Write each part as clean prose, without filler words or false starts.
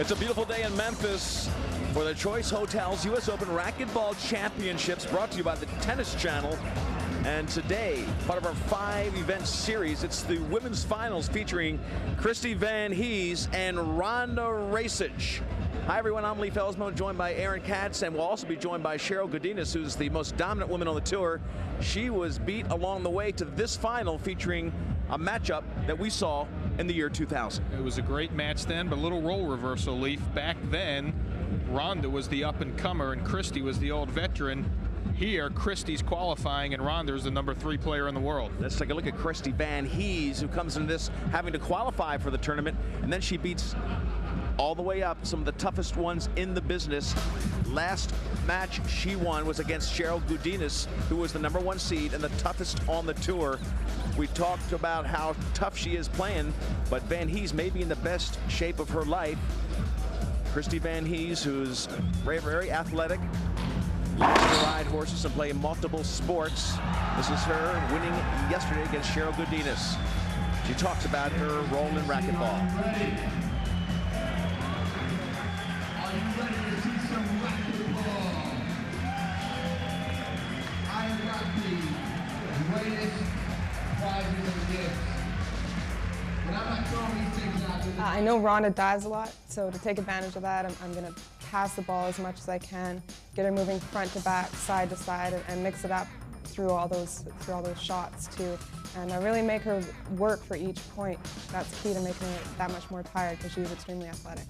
It's a beautiful day in Memphis for the Choice Hotels US Open Racquetball Championships, brought to you by the Tennis Channel. And today, part of our 5-event series, it's the women's finals featuring Christy Van Hees and Rhonda Racich. Hi everyone, I'm Lee Felsmo, joined by Aaron Katz, and we'll also be joined by Cheryl Godinez, who's the most dominant woman on the tour. She was beat along the way to this final, featuring a matchup that we saw in the year 2000. It was a great match then, but a little role reversal, Leaf. Back then, Rhonda was the up-and-comer and Christy was the old veteran. Here, Christy's qualifying and Rhonda's the #3 player in the world. Let's take a look at Christy Van Hees, who comes into this having to qualify for the tournament, and then she beats all the way up some of the toughest ones in the business. Last match she won was against Cheryl Godinez, who was the #1 seed and the toughest on the tour. We talked about how tough she is playing, but Van Hees may be in the best shape of her life. Christy Van Hees, who's very, very athletic, loves to ride horses and play multiple sports. This is her winning yesterday against Cheryl Godinez. She talks about her role in racquetball. I know Rhonda dives a lot, so to take advantage of that, I'm going to pass the ball as much as I can, get her moving front to back, side to side, and mix it up through all those shots too, and really make her work for each point. That's key to making her that much more tired, because she's extremely athletic.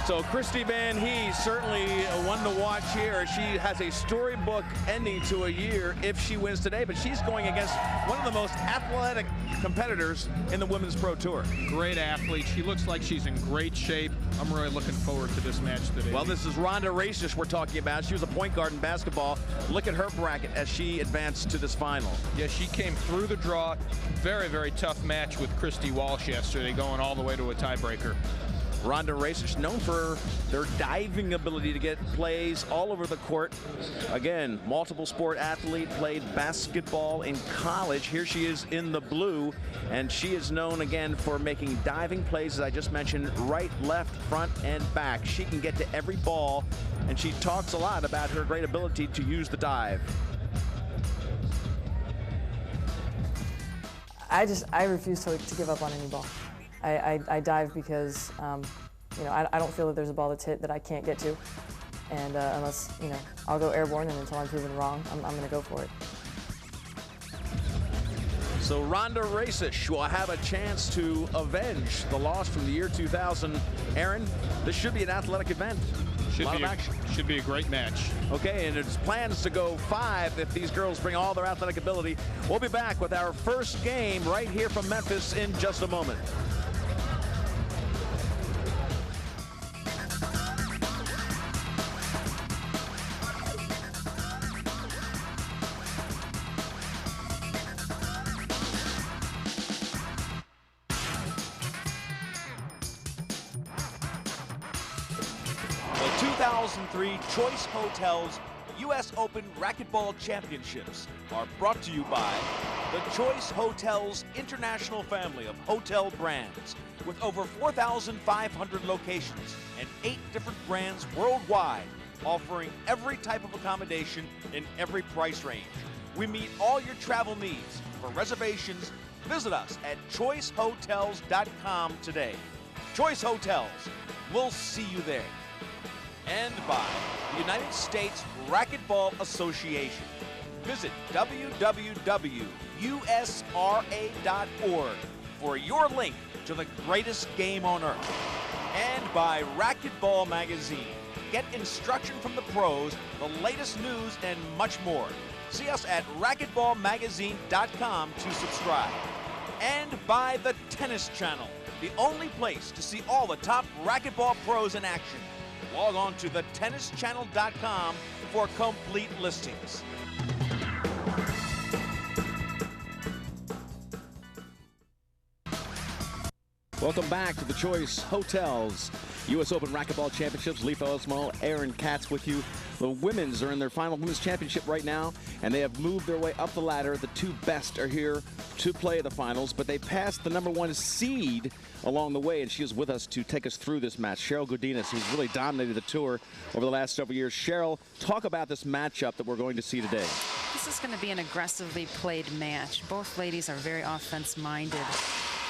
So Christy Van Hees, certainly one to watch here. She has a storybook ending to a year if she wins today, but she's going against one of the most athletic competitors in the Women's Pro Tour. Great athlete. She looks like she's in great shape. I'm really looking forward to this match today. Well, this is Rhonda Racich we're talking about. She was a point guard in basketball. Look at her bracket as she advanced to this final. Yeah, she came through the draw. Very, very tough match with Christy Walsh yesterday, going all the way to a tiebreaker. Rhonda Racich, known for their diving ability to get plays all over the court. Again, multiple sport athlete, played basketball in college. Here she is in the blue, and she is known again for making diving plays, as I just mentioned, right, left, front, and back. She can get to every ball, and she talks a lot about her great ability to use the dive. I refuse to give up on any ball. I dive because you know, I don't feel that there's a ball that's hit that I can't get to, and unless, you know, I'll go airborne, and until I'm proven wrong, I'm going to go for it. So Rhonda Racich will have a chance to avenge the loss from the year 2000. Aaron, this should be an athletic event. Should be a great match. Okay, and it's plans to go 5 if these girls bring all their athletic ability. We'll be back with our first game right here from Memphis in just a moment. The 2003 Choice Hotels US Open Racquetball Championships are brought to you by the Choice Hotels International family of hotel brands, with over 4,500 locations and 8 different brands worldwide, offering every type of accommodation in every price range. We meet all your travel needs. For reservations, visit us at choicehotels.com today. Choice Hotels, we'll see you there. And by the United States Racquetball Association. Visit www.usra.org for your link to the greatest game on earth. And by Racquetball Magazine. Get instruction from the pros, the latest news, and much more. See us at racquetballmagazine.com to subscribe. And by the Tennis Channel, the only place to see all the top racquetball pros in action. Log on to thetennischannel.com for complete listings. Welcome back to the Choice Hotels U.S. Open Racquetball Championships. Leif Ellismo, Aaron Katz with you. The women's are in their final women's championship right now, and they have moved their way up the ladder. The two best are here to play the finals, but they passed the #1 seed along the way, and she is with us to take us through this match. Cheryl Godinez, who's really dominated the tour over the last several years. Cheryl, talk about this matchup that we're going to see today. This is going to be an aggressively played match. Both ladies are very offense-minded.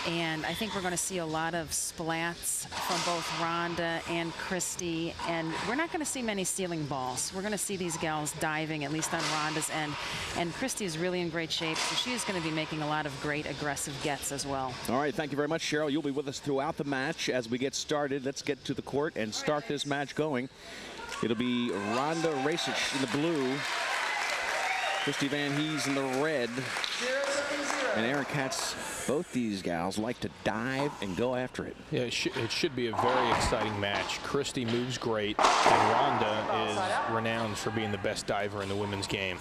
And I think we're going to see a lot of splats from both Rhonda and Christy. And we're not going to see many stealing balls. We're going to see these gals diving, at least on Rhonda's end. And Christy is really in great shape, so she is going to be making a lot of great aggressive gets as well. All right, thank you very much, Cheryl. You'll be with us throughout the match as we get started. Let's get to the court and start this match going. It'll be Rhonda Racich in the blue, Christy Van Hees in the red, and Aaron Katz. Both these gals like to dive and go after it. Yeah, it should be a very exciting match. Christy moves great, and Rhonda is renowned for being the best diver in the women's game.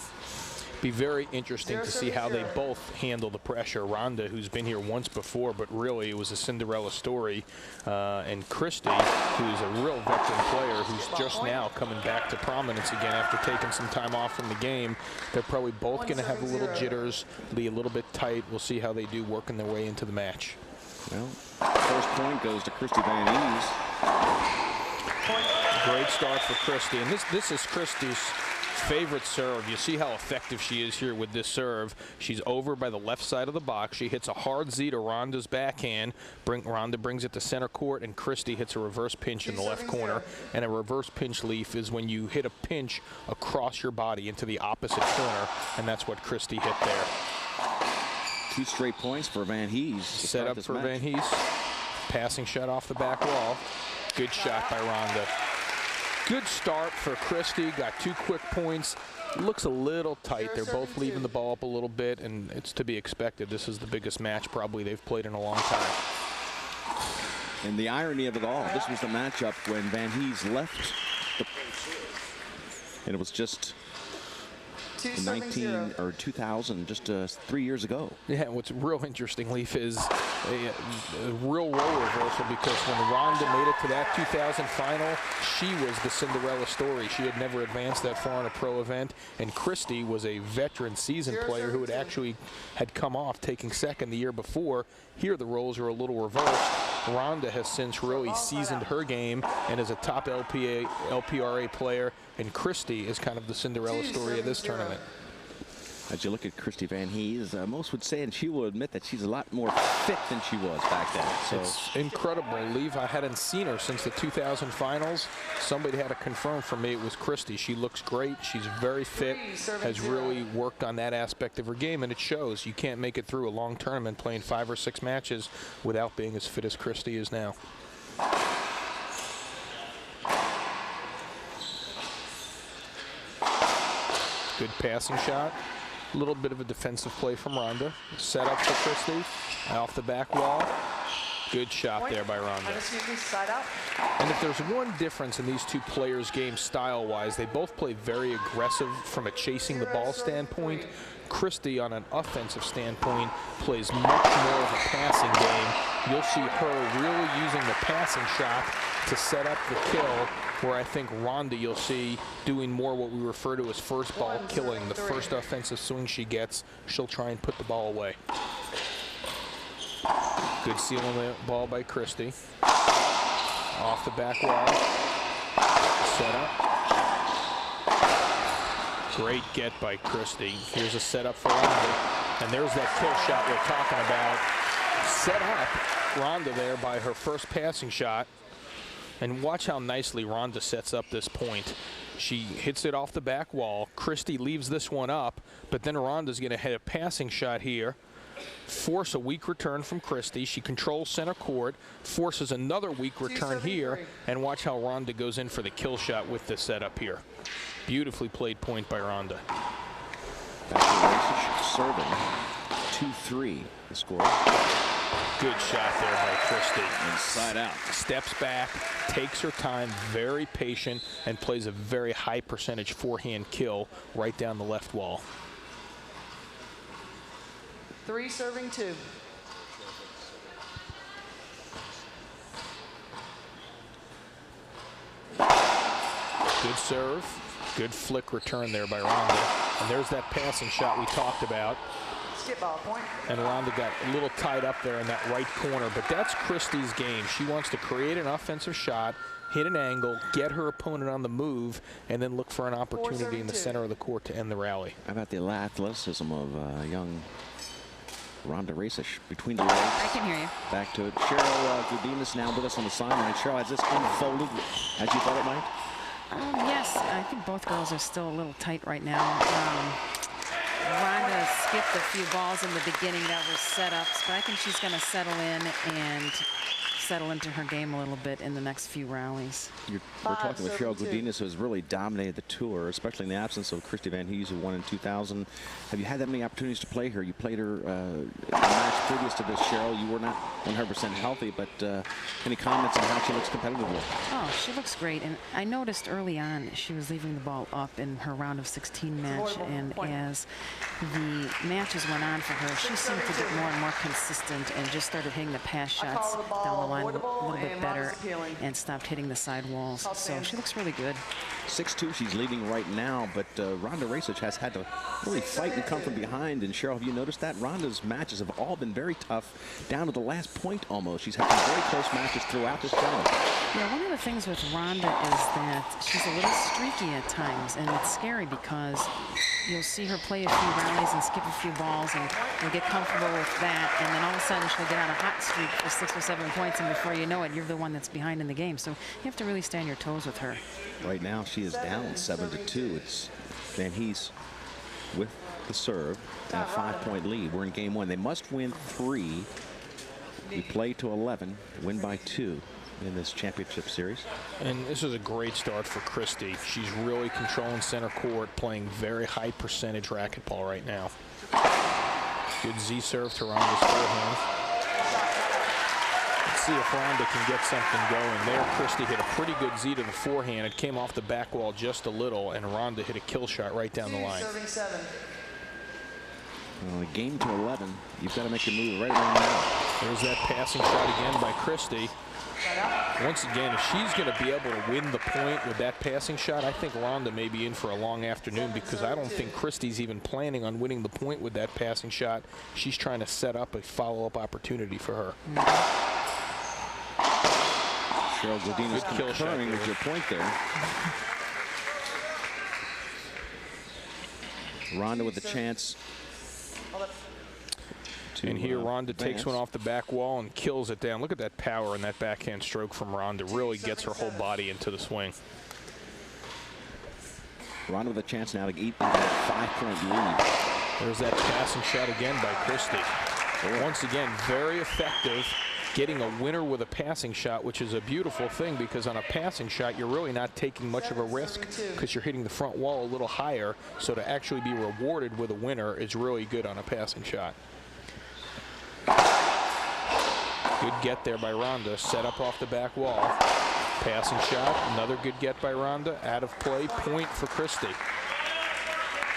Be very interesting to see how they both handle the pressure. Rhonda, who's been here once before, but really it was a Cinderella story, and Christy, who's a real veteran player who's just now coming back to prominence again after taking some time off from the game. They're probably both going to have a little jitters, be a little bit tight. We'll see how they do working their way into the match. Well, first point goes to Christy Van Hees. Great start for Christy, and this is Christy's favorite serve. You see how effective she is here with this serve. She's over by the left side of the box. She hits a hard Z to Rhonda's backhand. Rhonda brings it to center court, and Christy hits a reverse pinch in the left corner. And a reverse pinch, Leaf, is when you hit a pinch across your body into the opposite corner, and that's what Christy hit there. 2 straight points for Van Hees. Set up for Van Hees. Passing shot off the back wall. Good shot by Rhonda. Good start for Christy. Got 2 quick points. Looks a little tight. They're both leaving the ball up a little bit, and it's to be expected. This is the biggest match probably they've played in a long time. And the irony of it all, this was the matchup when Van Hees left, and it was just 2000, just 3 years ago. Yeah, what's real interesting, Leaf, is a real role reversal, because when Rhonda made it to that 2000 final, she was the Cinderella story. She had never advanced that far in a pro event, and Christy was a veteran seasoned player who had come off taking second the year before. Here the roles are a little reversed. Rhonda has since really seasoned her game and is a top LPRA player, and Christy is kind of the Cinderella story of this tournament. As you look at Christy Van Hees, most would say, and she will admit, that she's a lot more fit than she was back then. So it's incredible. Leave, I hadn't seen her since the 2000 finals. Somebody had to confirm for me it was Christy. She looks great. She's very fit, has really worked on that aspect of her game, and it shows. You can't make it through a long tournament playing 5 or 6 matches without being as fit as Christy is now. Good passing shot. A little bit of a defensive play from Rhonda. Set up for Christy. Off the back wall. Good shot there by Rhonda. And if there's one difference in these two players' game style-wise, they both play very aggressive from a chasing the ball standpoint. Christy, on an offensive standpoint, plays much more of a passing game. You'll see her really using the passing shot to set up the kill, where I think Rhonda you'll see doing more what we refer to as first ball killing. The first offensive swing she gets, she'll try and put the ball away. Good seal on the ball by Christy. Off the back wall. Set up. Great get by Christy. Here's a setup for Rhonda. And there's that kill shot we're talking about. Set up Rhonda there by her first passing shot. And watch how nicely Rhonda sets up this point. She hits it off the back wall. Christy leaves this one up, but then Rhonda's going to hit a passing shot here, force a weak return from Christy. She controls center court, forces another weak return here, and watch how Rhonda goes in for the kill shot with this setup here. Beautifully played point by Rhonda. Serving 2-3 the score. Good shot there by Christy. Inside out. Steps back, takes her time, very patient, and plays a very high percentage forehand kill right down the left wall. 3 serving 2. serve. Good flick return there by Rhonda. And there's that passing shot we talked about. Skip ball point. And Rhonda got a little tied up there in that right corner, but that's Christie's game. She wants to create an offensive shot, hit an angle, get her opponent on the move, and then look for an opportunity in the center of the court to end the rally. How about the athleticism of young Rhonda Racich between the legs? I can hear you. Back to it. Cheryl Gudinas now with us on the sideline. Cheryl, has this unfolded as you thought it might? Yes, I think both girls are still a little tight right now. Rhonda skipped a few balls in the beginning that were setups, but I think she's going to settle in and settle into her game a little bit in the next few rallies. We're talking with Cheryl Gudinas, who has really dominated the tour, especially in the absence of Christy Van Hees, who won in 2000. Have you had that many opportunities to play her? You played her in a match previous to this, Cheryl. You were not 100% healthy, but any comments on how she looks competitively? Oh, she looks great. And I noticed early on she was leaving the ball up in her round of 16 match, and as the matches went on for her, she seemed to get more and more consistent and just started hitting the pass shots down the line a little bit better and stopped hitting the side walls. So she looks really good. 6'2", she's leading right now, but Rhonda Racich has had to really fight and come from behind. And Cheryl, have you noticed that? Rhonda's matches have all been very tough, down to the last point almost. She's had some very close matches throughout this tournament. Yeah, one of the things with Rhonda is that she's a little streaky at times, and it's scary because you'll see her play a few rallies and skip a few balls, and you'll get comfortable with that, and then all of a sudden she'll get on a hot streak for 6 or 7 points, and before you know it, you're the one that's behind in the game. So you have to really stay on your toes with her. Right now, she is down 7-2. It's Van Hees with the serve and a 5-point lead. We're in game 1. They must win 3. We play to 11, win by 2 in this championship series. And this is a great start for Christy. She's really controlling center court, playing very high percentage racquetball right now. Good Z serve to Rhonda's forehand. Let's see if Rhonda can get something going. There, Christy hit a pretty good Z to the forehand. It came off the back wall just a little, and Rhonda hit a kill shot right down the line. Serving 7. Well, game to 11, you've got to make your move right around now. There's that passing shot again by Christy. Once again, if she's going to be able to win the point with that passing shot, I think Rhonda may be in for a long afternoon, because I don't think Christy's even planning on winning the point with that passing shot. She's trying to set up a follow-up opportunity for her. Cheryl Gudinas concurring with your point there. Rhonda with a chance. And here Rhonda takes one off the back wall and kills it down. Look at that power in that backhand stroke from Rhonda. Really gets her whole body into the swing. Rhonda with a chance now to eat into that 5-point lead. There's that passing shot again by Christy. Once again, very effective, getting a winner with a passing shot, which is a beautiful thing, because on a passing shot, you're really not taking much of a risk because you're hitting the front wall a little higher. So to actually be rewarded with a winner is really good on a passing shot. Good get there by Rhonda. Set up off the back wall. Passing shot. Another good get by Rhonda. Out of play. Point for Christy.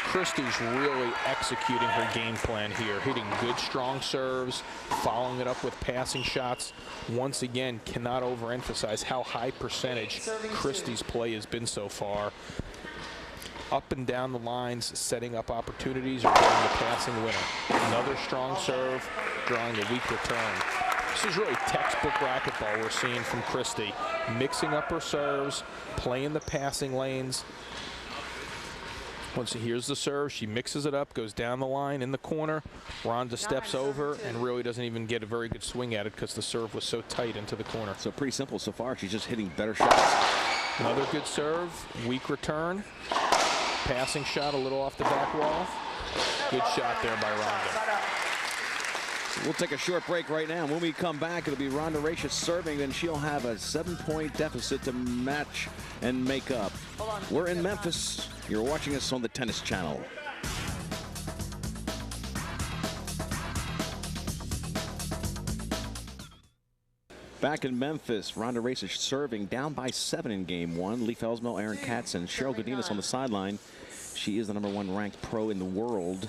Christy's really executing her game plan here. Hitting good, strong serves. Following it up with passing shots. Once again, cannot overemphasize how high percentage Christy's play has been so far. Up and down the lines, setting up opportunities, or getting the passing winner. Another strong serve, drawing a weak return. This is really textbook racquetball we're seeing from Christy. Mixing up her serves, playing the passing lanes. Once here's the serve, she mixes it up, goes down the line in the corner. Rhonda steps over and really doesn't even get a very good swing at it because the serve was so tight into the corner. So pretty simple so far. She's just hitting better shots. Another good serve, weak return. Passing shot a little off the back wall. Good shot there by Rhonda. We'll take a short break right now. When we come back, it'll be Rhonda Racich serving, and she'll have a 7-point deficit to match and make up. We're in Memphis. You're watching us on the Tennis Channel. Back in Memphis, Rhonda Racich serving, down by 7 in game 1. Lee Felsmel, Aaron Katz, and Cheryl Gudinas on the sideline. She is the #1 ranked pro in the world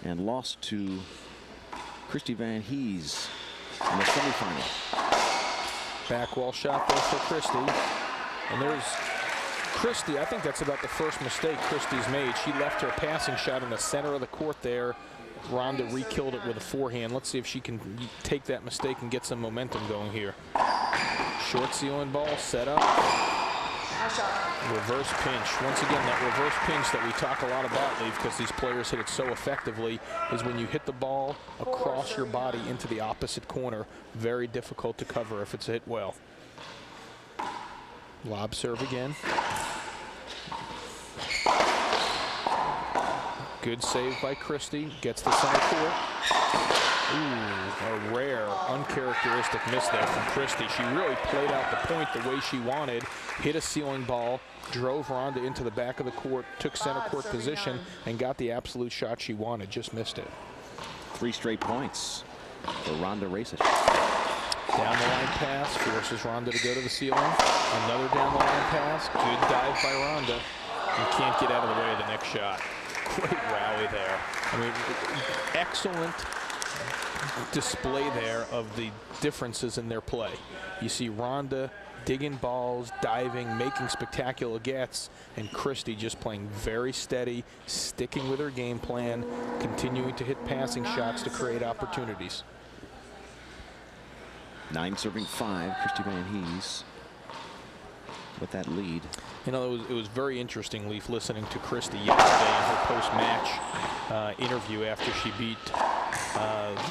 and lost to Christy Van Hees in the semifinal. Back wall shot there for Christy. And there's Christie, I think that's about the first mistake Christie's made. She left her passing shot in the center of the court there. Rhonda re-killed it with a forehand. Let's see if she can take that mistake and get some momentum going here. Short ceiling ball, set up. Reverse pinch. Once again, that reverse pinch that we talk a lot about, Leaf, because these players hit it so effectively, is when you hit the ball across your body into the opposite corner. Very difficult to cover if it's hit well. Lob serve again. Good save by Christie. Gets the center court. Ooh, a rare, uncharacteristic miss there from Christie. She really played out the point the way she wanted. Hit a ceiling ball, drove Rhonda into the back of the court, took center court position, and got the absolute shot she wanted. Just missed it. 3 straight points for Rhonda Racich. Down the line pass, forces Rhonda to go to the ceiling. Another down the line pass. Good dive by Rhonda. You can't get out of the way of the next shot. Great rally there. I mean, excellent display there of the differences in their play. You see Rhonda digging balls, diving, making spectacular gets, and Christie just playing very steady, sticking with her game plan, continuing to hit passing shots to create opportunities. 9 serving 5, Christie Van Hees with that lead. You know, it was very interesting, Leaf, listening to Christie yesterday in her post-match interview after she beat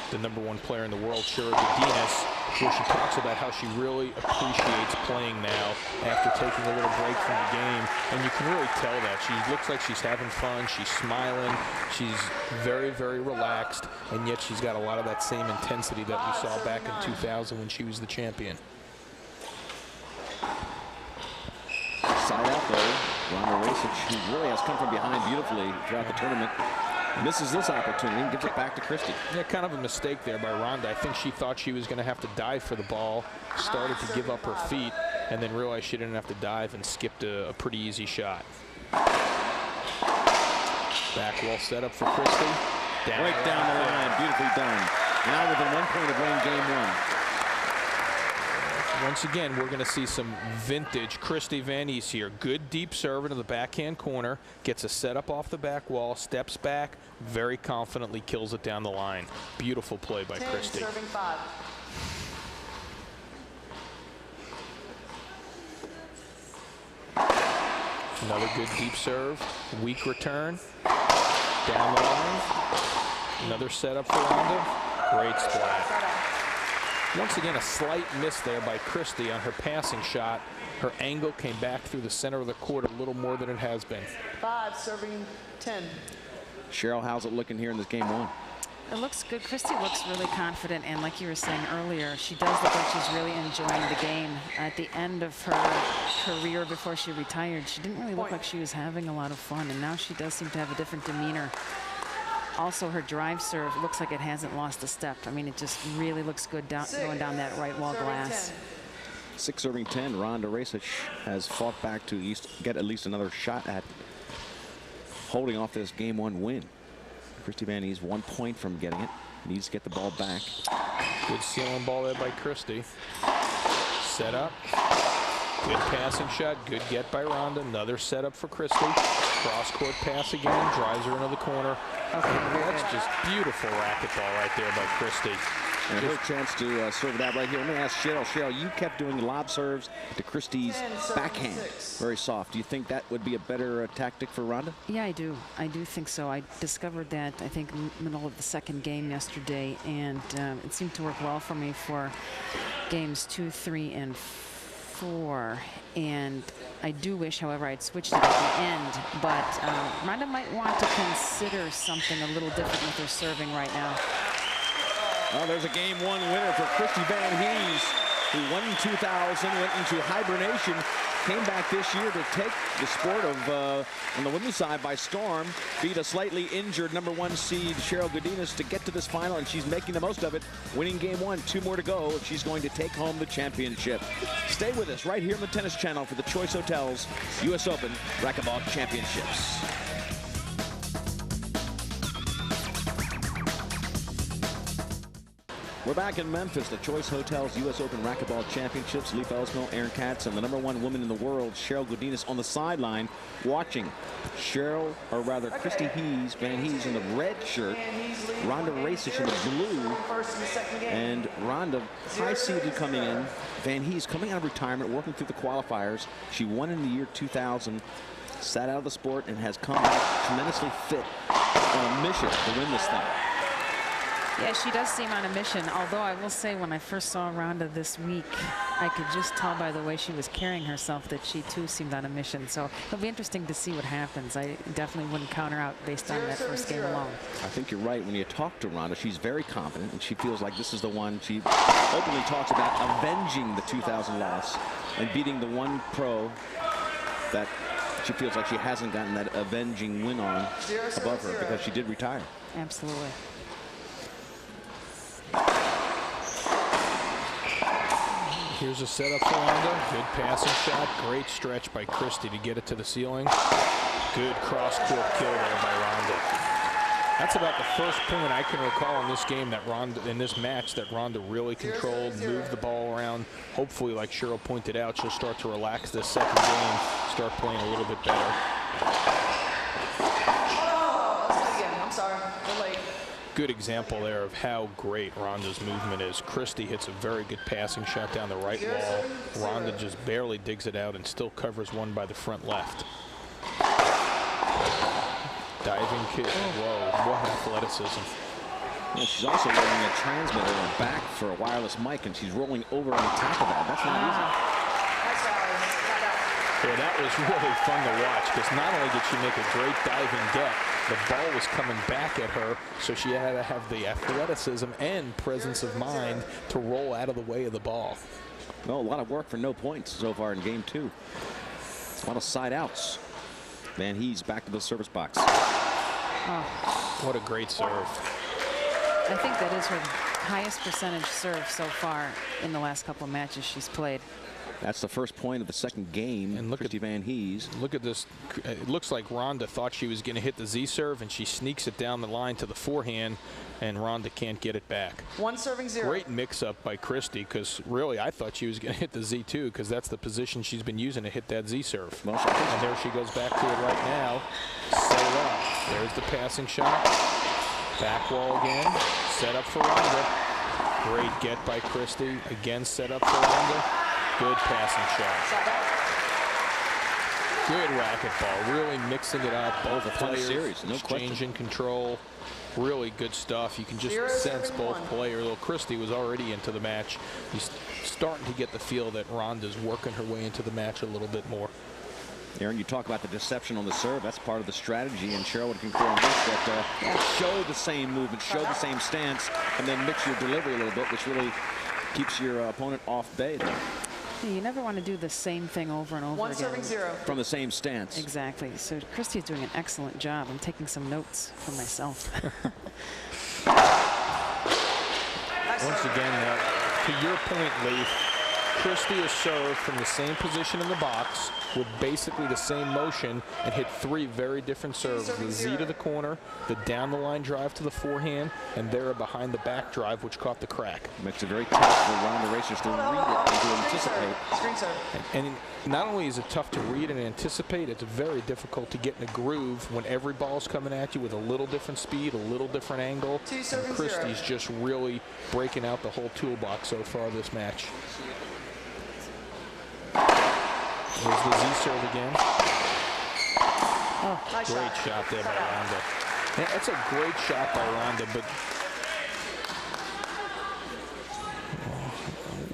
the #1 player in the world, Cheryl Godinez, where she talks about how she really appreciates playing now after taking a little break from the game. And you can really tell that. She looks like she's having fun. She's smiling. She's very, very relaxed. And yet she's got a lot of that same intensity that we saw back in 2000 when she was the champion. Side out though, Rhonda Racich, who really has come from behind beautifully throughout the tournament, misses this opportunity and gives it back to Christie. Yeah, kind of a mistake there by Rhonda. I think she thought she was going to have to dive for the ball, started to give up her feet, and then realized she didn't have to dive and skipped a pretty easy shot. Back wall set up for Christie. Right down the line, beautifully done. Now within 1 point of winning game 1. Once again, we're going to see some vintage Christie Van Hees here. Good deep serve into the backhand corner, gets a setup off the back wall, steps back, very confidently kills it down the line. Beautiful play by Christie. Serving 5. Another good deep serve, weak return, down the line. Another setup for Rhonda. Great splat. Once again, a slight miss there by Christie on her passing shot. Her angle came back through the center of the court a little more than it has been. 5 serving 10. Cheryl, how's it looking here in this game 1? It looks good. Christie looks really confident, and like you were saying earlier, she does look like she's really enjoying the game. At the end of her career before she retired, she didn't really look like she was having a lot of fun, and now she does seem to have a different demeanor. Also, her drive serve looks like it hasn't lost a step. I mean, it just really looks good going down that right wall glass. 6 serving 10. Rhonda Racich has fought back to get at least another shot at holding off this game 1 win. Christie Van Hees 1 point from getting it. Needs to get the ball back. Good ceiling ball there by Christie. Set up. Good passing shot. Good get by Rhonda. Another setup for Christie. Cross-court pass again. Drives her into the corner. That's just beautiful racquetball right there by Christie. And her chance to serve that right here. Let me ask Cheryl. Cheryl, you kept doing lob serves to Christie's backhand. Very soft. Do you think that would be a better tactic for Rhonda? Yeah, I do. I do think so. I discovered that, I think, middle of the second game yesterday, and it seemed to work well for me for games 2, 3, and 4. And I do wish, however, I'd switched it at the end. But Rhonda might want to consider something a little different with her serving right now. Well, there's a game 1 winner for Christie Van Hees, who won in 2000, went into hibernation, came back this year to take the sport of, on the women's side by storm, beat a slightly injured #1 seed Cheryl Godinez to get to this final, and she's making the most of it, winning game 1. 2 more to go if she's going to take home the championship. Stay with us right here on the Tennis Channel for the Choice Hotels US Open Racquetball Championships. We're back in Memphis, the Choice Hotels US Open Racquetball Championships. Leif Elsmo, Erin Katz, and the #1 woman in the world, Cheryl Godinez, on the sideline watching. Christy Hees, Van Hees in the red shirt, Rhonda Racich in the blue, and Rhonda high-seeded coming in. Van Hees coming out of retirement, working through the qualifiers. She won in the year 2000, sat out of the sport, and has come back tremendously fit on a mission to win this thing. Yeah, she does seem on a mission, although I will say when I first saw Rhonda this week, I could just tell by the way she was carrying herself that she too seemed on a mission. So it'll be interesting to see what happens. I definitely wouldn't count her out based on that first game alone. I think you're right. When you talk to Rhonda, she's very confident, and she feels like this is the one. She openly talks about avenging the 2000 loss and beating the one pro that she feels like she hasn't gotten that avenging win on above her because she did retire. Absolutely. Here's a setup for Rhonda. Good passing shot. Great stretch by Christy to get it to the ceiling. Good cross-court kill there by Rhonda. That's about the first point I can recall in this game that Rhonda, in this match, that Rhonda really controlled, moved the ball around. Hopefully, like Cheryl pointed out, she'll start to relax this second game, start playing a little bit better. Good example there of how great Rhonda's movement is. Christy hits a very good passing shot down the right wall. Rhonda just barely digs it out and still covers one by the front left. Diving kick. Whoa, what athleticism. Yeah, she's also wearing a transmitter on her back for a wireless mic, and she's rolling over on the top of that. That's not easy. Yeah, that was really fun to watch because not only did she make a great diving get, the ball was coming back at her, so she had to have the athleticism and presence of mind to roll out of the way of the ball. Well, a lot of work for no points so far in game 2. A lot of side outs. Van Hees back to the service box. Oh. What a great serve. I think that is her highest percentage serve so far in the last couple of matches she's played. That's the first point of the second game. And look at Van Hees. Look at this. It looks like Rhonda thought she was going to hit the Z serve, and she sneaks it down the line to the forehand, and Rhonda can't get it back. 1-0. Great mix-up by Christy, because really I thought she was going to hit the Z too, because that's the position she's been using to hit that Z serve. Well, and there she goes back to it right now. Set it up. There's the passing shot. Back wall again. Set up for Rhonda. Great get by Christy. Again set up for Rhonda. Good passing shot. Good racquetball. Really mixing it up. Both players series, no exchanging control. Really good stuff. You can just sense both players. Although Christy was already into the match, he's starting to get the feel that Rhonda's working her way into the match a little bit more. Aaron, you talk about the deception on the serve. That's part of the strategy, and Cheryl would concur on this, that show the same movement, show the same stance, and then mix your delivery a little bit, which really keeps your opponent off base. You never want to do the same thing over and over again. 1-0. From the same stance. Exactly. So Christy's doing an excellent job. I'm taking some notes for myself. Once again, to your point, Leif, Christy is served from the same position in the box with basically the same motion and hit 3 very different serves. The Z to the corner, the down the line drive to the forehand, and there behind the back drive, which caught the crack. Makes it very tough for Rhonda Racich to read it and to anticipate. Screen serve. And not only is it tough to read and anticipate, it's very difficult to get in a groove when every ball's coming at you with a little different speed, a little different angle. And Christy's just really breaking out the whole toolbox so far this match. There's the Z serve again. Oh, nice great shot there by Rhonda. Yeah, that's a great shot by Rhonda, but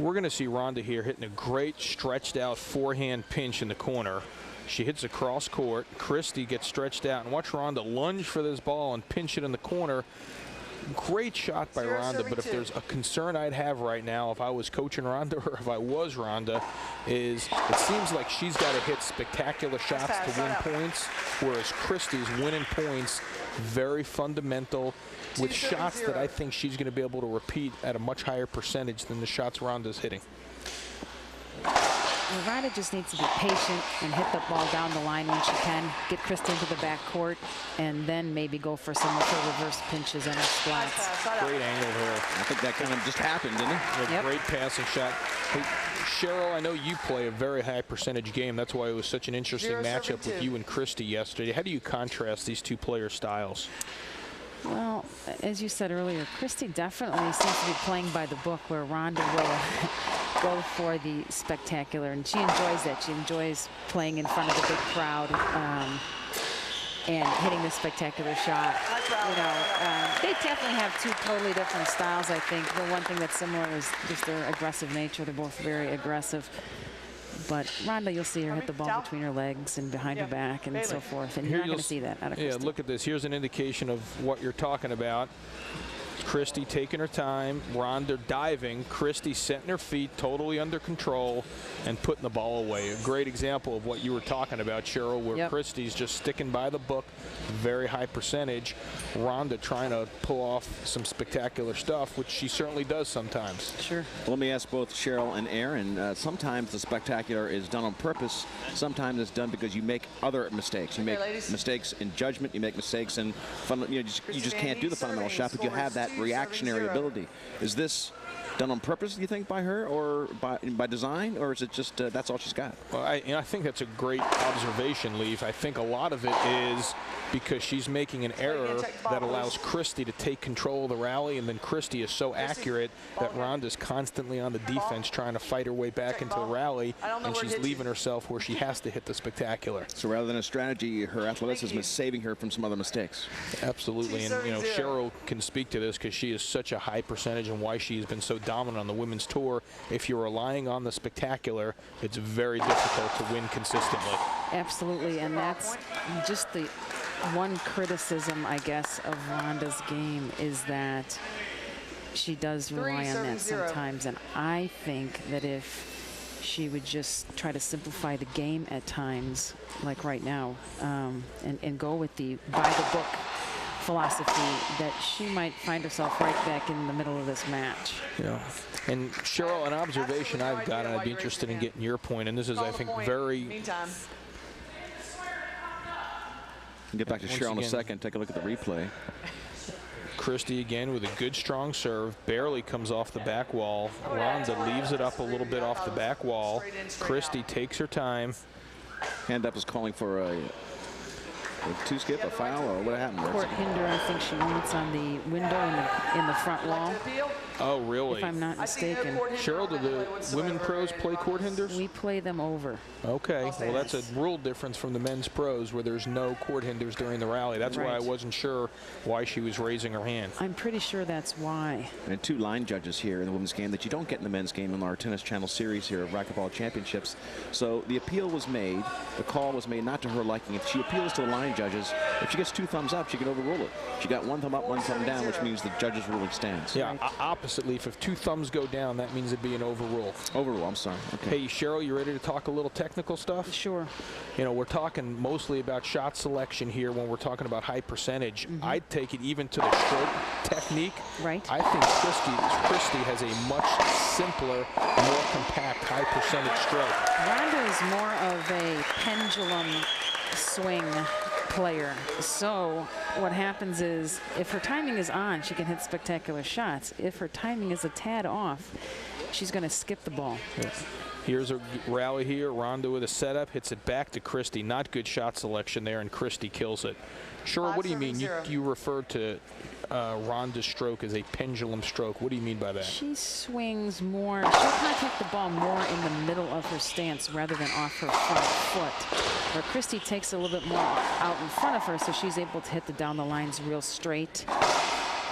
we're going to see Rhonda here hitting a great stretched out forehand pinch in the corner. She hits across court. Christy gets stretched out, and watch Rhonda lunge for this ball and pinch it in the corner. Great shot by Rhonda, but if there's a concern I'd have right now if I was coaching Rhonda or if I was Rhonda, is it seems like she's got to hit spectacular shots to win points, whereas Christy's winning points very fundamental with shots that I think she's going to be able to repeat at a much higher percentage than the shots Rhonda's hitting. Rhonda just needs to be patient and hit the ball down the line when she can, get Christy into the back court, and then maybe go for some of her reverse pinches and her splats. Great angle here. I think that kind of just happened, didn't it? A great passing shot. Hey, Cheryl, I know you play a very high percentage game. That's why it was such an interesting matchup with you and Christy yesterday. How do you contrast these two player styles? Well, as you said earlier, Christy definitely seems to be playing by the book, where Rhonda will go for the spectacular, and she enjoys that. She enjoys playing in front of the big crowd and hitting the spectacular shot. You know, they definitely have two totally different styles, I think. The one thing that's similar is just their aggressive nature. They're both very aggressive. But Rhonda, you'll see her hit the ball between her legs and behind her back and so forth. And you're not going to see that out of Christy. Yeah, look at this. Here's an indication of what you're talking about. Christy taking her time, Rhonda diving, Christy setting her feet totally under control and putting the ball away. A great example of what you were talking about, Cheryl, where Christy's just sticking by the book, very high percentage. Rhonda trying to pull off some spectacular stuff, which she certainly does sometimes. Sure. Well, let me ask both Cheryl and Aaron. Sometimes the spectacular is done on purpose. Sometimes it's done because you make other mistakes. You make mistakes in judgment. You make mistakes in fun. You just can't do the fundamental shot, but you have that reactionary ability. Is this done on purpose, do you think, by her, or by design, or is it just that's all she's got? Well, I think that's a great observation, Leaf. I think a lot of it is because she's making an error that allows Christy to take control of the rally, and then Christy is so accurate that Rhonda's constantly on the defense trying to fight her way back into the rally, and she's leaving herself where she has to hit the spectacular. So rather than a strategy, her athleticism is saving her from some other mistakes. Absolutely, and you know, Cheryl can speak to this because she is such a high percentage and why she has been so dominant on the women's tour. If you're relying on the spectacular, it's very difficult to win consistently. Absolutely, and that's just the one criticism, I guess, of Rhonda's game is that she does rely on that sometimes. And I think that if she would just try to simplify the game at times, like right now, and go with the by-the-book philosophy, that she might find herself right back in the middle of this match. Yeah. And Cheryl, an observation I've got, and I'd be interested in getting your point, and this is, I think, very... We'll get back to Cheryl in a second. Take a look at the replay. Christy again with a good strong serve, barely comes off the back wall. Rhonda leaves it up a little bit off the back wall. Christy takes her time. Hand up is calling for a two-skip, a foul, or what happened? Court hinder, I think she wants on the window in the front wall. Oh, really? If I'm not mistaken. Cheryl, do the women pros play court hinders? We play them over. Okay, well, that's a rule difference from the men's pros where there's no court hinders during the rally. That's why I wasn't sure why she was raising her hand. I'm pretty sure that's why. And two line judges here in the women's game that you don't get in the men's game in our Tennis Channel series here of Racquetball Championships. So the appeal was made, the call was made not to her liking. If she appeals to the line judges, if she gets 2 thumbs up, she can overrule it. She got 1 thumb up, 1 thumb down, which means the judge's ruling stands. Yeah, oppositely, if 2 thumbs go down, that means it'd be an overrule. Overrule, I'm sorry. Okay. Hey, Cheryl, you ready to talk a little technical stuff? Sure. You know, we're talking mostly about shot selection here when we're talking about high percentage. I'd take it even to the stroke technique. Right. I think Christy has a much simpler, more compact, high percentage stroke. Rhonda is more of a pendulum swing player. So what happens is if her timing is on, she can hit spectacular shots. If her timing is a tad off, she's going to skip the ball. Yeah. Here's a rally here. Rhonda with a setup, hits it back to Christy. Not good shot selection there, and Christy kills it. Sure, what do you mean? You referred to Rhonda's stroke as a pendulum stroke. What do you mean by that? She swings more. She'll contact the ball more in the middle of her stance rather than off her front foot. Where Christy takes a little bit more out in front of her, so she's able to hit the down the lines real straight.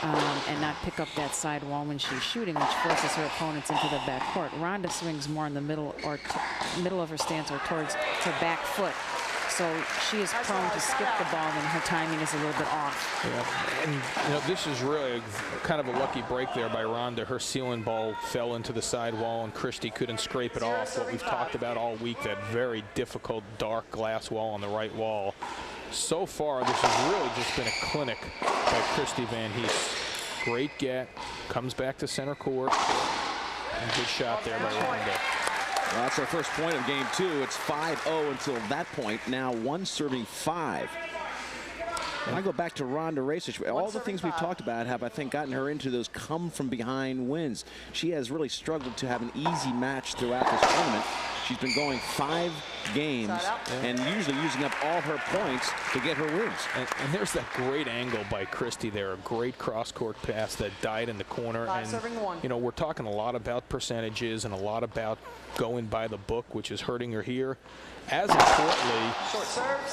And not pick up that side wall when she's shooting, which forces her opponents into the back court. Rhonda swings more in the middle or middle of her stance or towards her back foot. So she is prone to skip the ball when her timing is a little bit off. Yeah. And you know, this is really kind of a lucky break there by Rhonda. Her ceiling ball fell into the side wall and Christy couldn't scrape it off. What we've talked about all week, that very difficult dark glass wall on the right wall. So far, this has really just been a clinic by Christy Van Hees. Great get, comes back to center court. And good shot there by Rhonda. Well, that's our first point of game 2. It's 5-0 until that point. Now 1 serving 5. And I go back to Racquetball Gear. All the things we've talked about have, I think, gotten her into those come-from-behind wins. She has really struggled to have an easy match throughout this tournament. She's been going 5 games and usually using up all her points to get her wins. And there's that great angle by Christy there, a great cross-court pass that died in the corner. And, you know, we're talking a lot about percentages and a lot about going by the book, which is hurting her here. As importantly,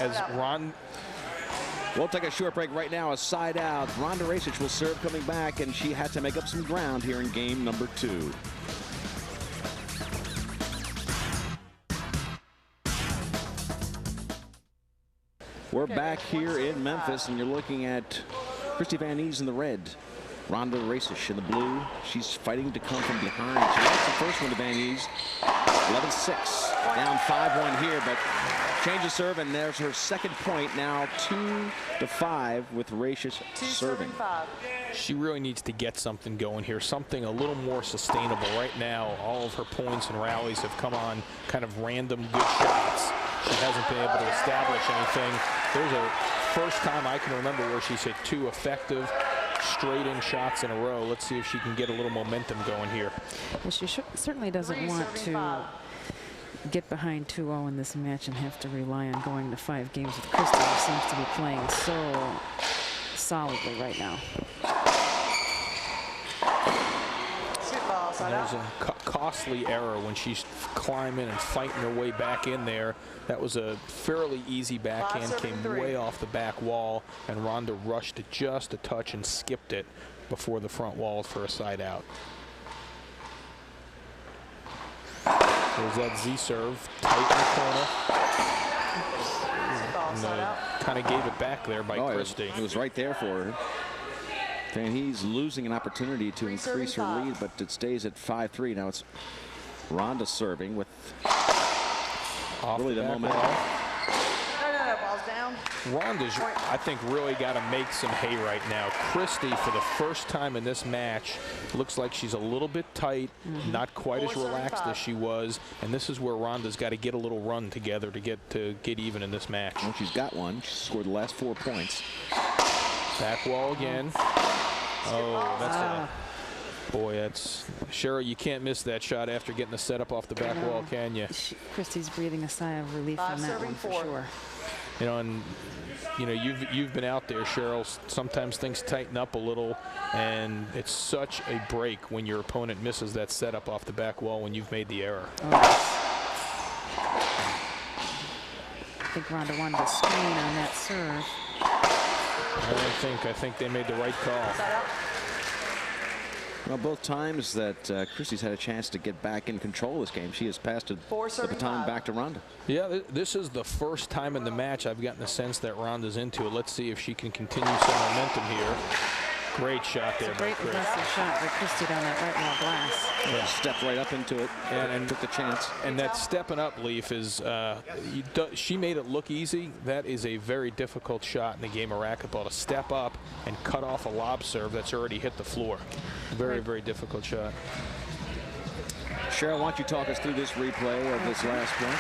as Ron... We'll take a short break right now. A side out. Racquetball will serve coming back, and she had to make up some ground here in game number 2. We're back here in Memphis, and you're looking at Christy Van Hees in the red, Racquetball in the blue. She's fighting to come from behind. She lost the first one to Van Hees, 11-6. Down 5-1 here, but changes serve, and there's her second point. Now 2-5 with Racquetball serving. She really needs to get something going here, something a little more sustainable. Right now, all of her points and rallies have come on kind of random good shots. She hasn't been able to establish anything. There's a first time I can remember where she's hit 2 effective straight-in shots in a row. Let's see if she can get a little momentum going here. Well, she certainly doesn't want to get behind 2-0 in this match and have to rely on going to 5 games with Christy, who seems to be playing so solidly right now. There's a costly error when she's climbing and fighting her way back in there. That was a fairly easy backhand, came way off the back wall, and Ronda rushed it just a touch and skipped it before the front wall for a side out. There's that Z serve, tight in the corner. Kind of gave it back there by Christy. It was right there for her. And he's losing an opportunity to increase her lead, but it stays at 5-3. Now it's Ronda serving with really the moment. Ball's down. Ronda's, I think, really got to make some hay right now. Christy, for the first time in this match, looks like she's a little bit tight, not quite as relaxed as she was, and this is where Ronda's got to get a little run together to get even in this match. Well, she's got one. She scored the last 4 points. Back wall again. Oh, that's a... Boy, that's... Cheryl, you can't miss that shot after getting the setup off the back wall, can you? Christy's breathing a sigh of relief on that one for sure. You know, and you know, you've been out there, Cheryl. Sometimes things tighten up a little, and it's such a break when your opponent misses that setup off the back wall when you've made the error. I think Ronda wanted to screen on that serve. I think they made the right call. Well, both times that Christy's had a chance to get back in control of this game, she has passed the baton back to Ronda. Yeah, this is the first time in the match I've gotten the sense that Ronda's into it. Let's see if she can continue some momentum here. Great shot there. Great aggressive shot by Christy down that right wall glass. Yeah, stepped right up into it and took the chance. And that stepping up, Leaf, is she made it look easy. That is a very difficult shot in the game of racquetball, to step up and cut off a lob serve that's already hit the floor. Very, very difficult shot. Cheryl, why don't you talk us through this replay of this last point?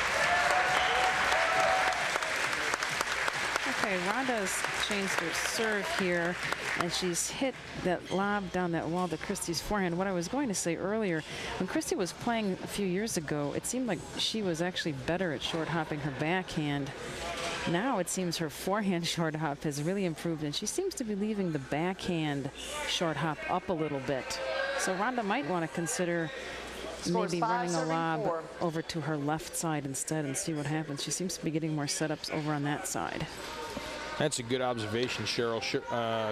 Okay, Ronda's changed her serve here, and she's hit that lob down that wall to Christy's forehand. What I was going to say earlier, when Christy was playing a few years ago, it seemed like she was actually better at short hopping her backhand. Now it seems her forehand short hop has really improved, and she seems to be leaving the backhand short hop up a little bit. So Ronda might want to consider maybe running a lob over to her left side instead and see what happens. She seems to be getting more setups over on that side. That's a good observation, Cheryl.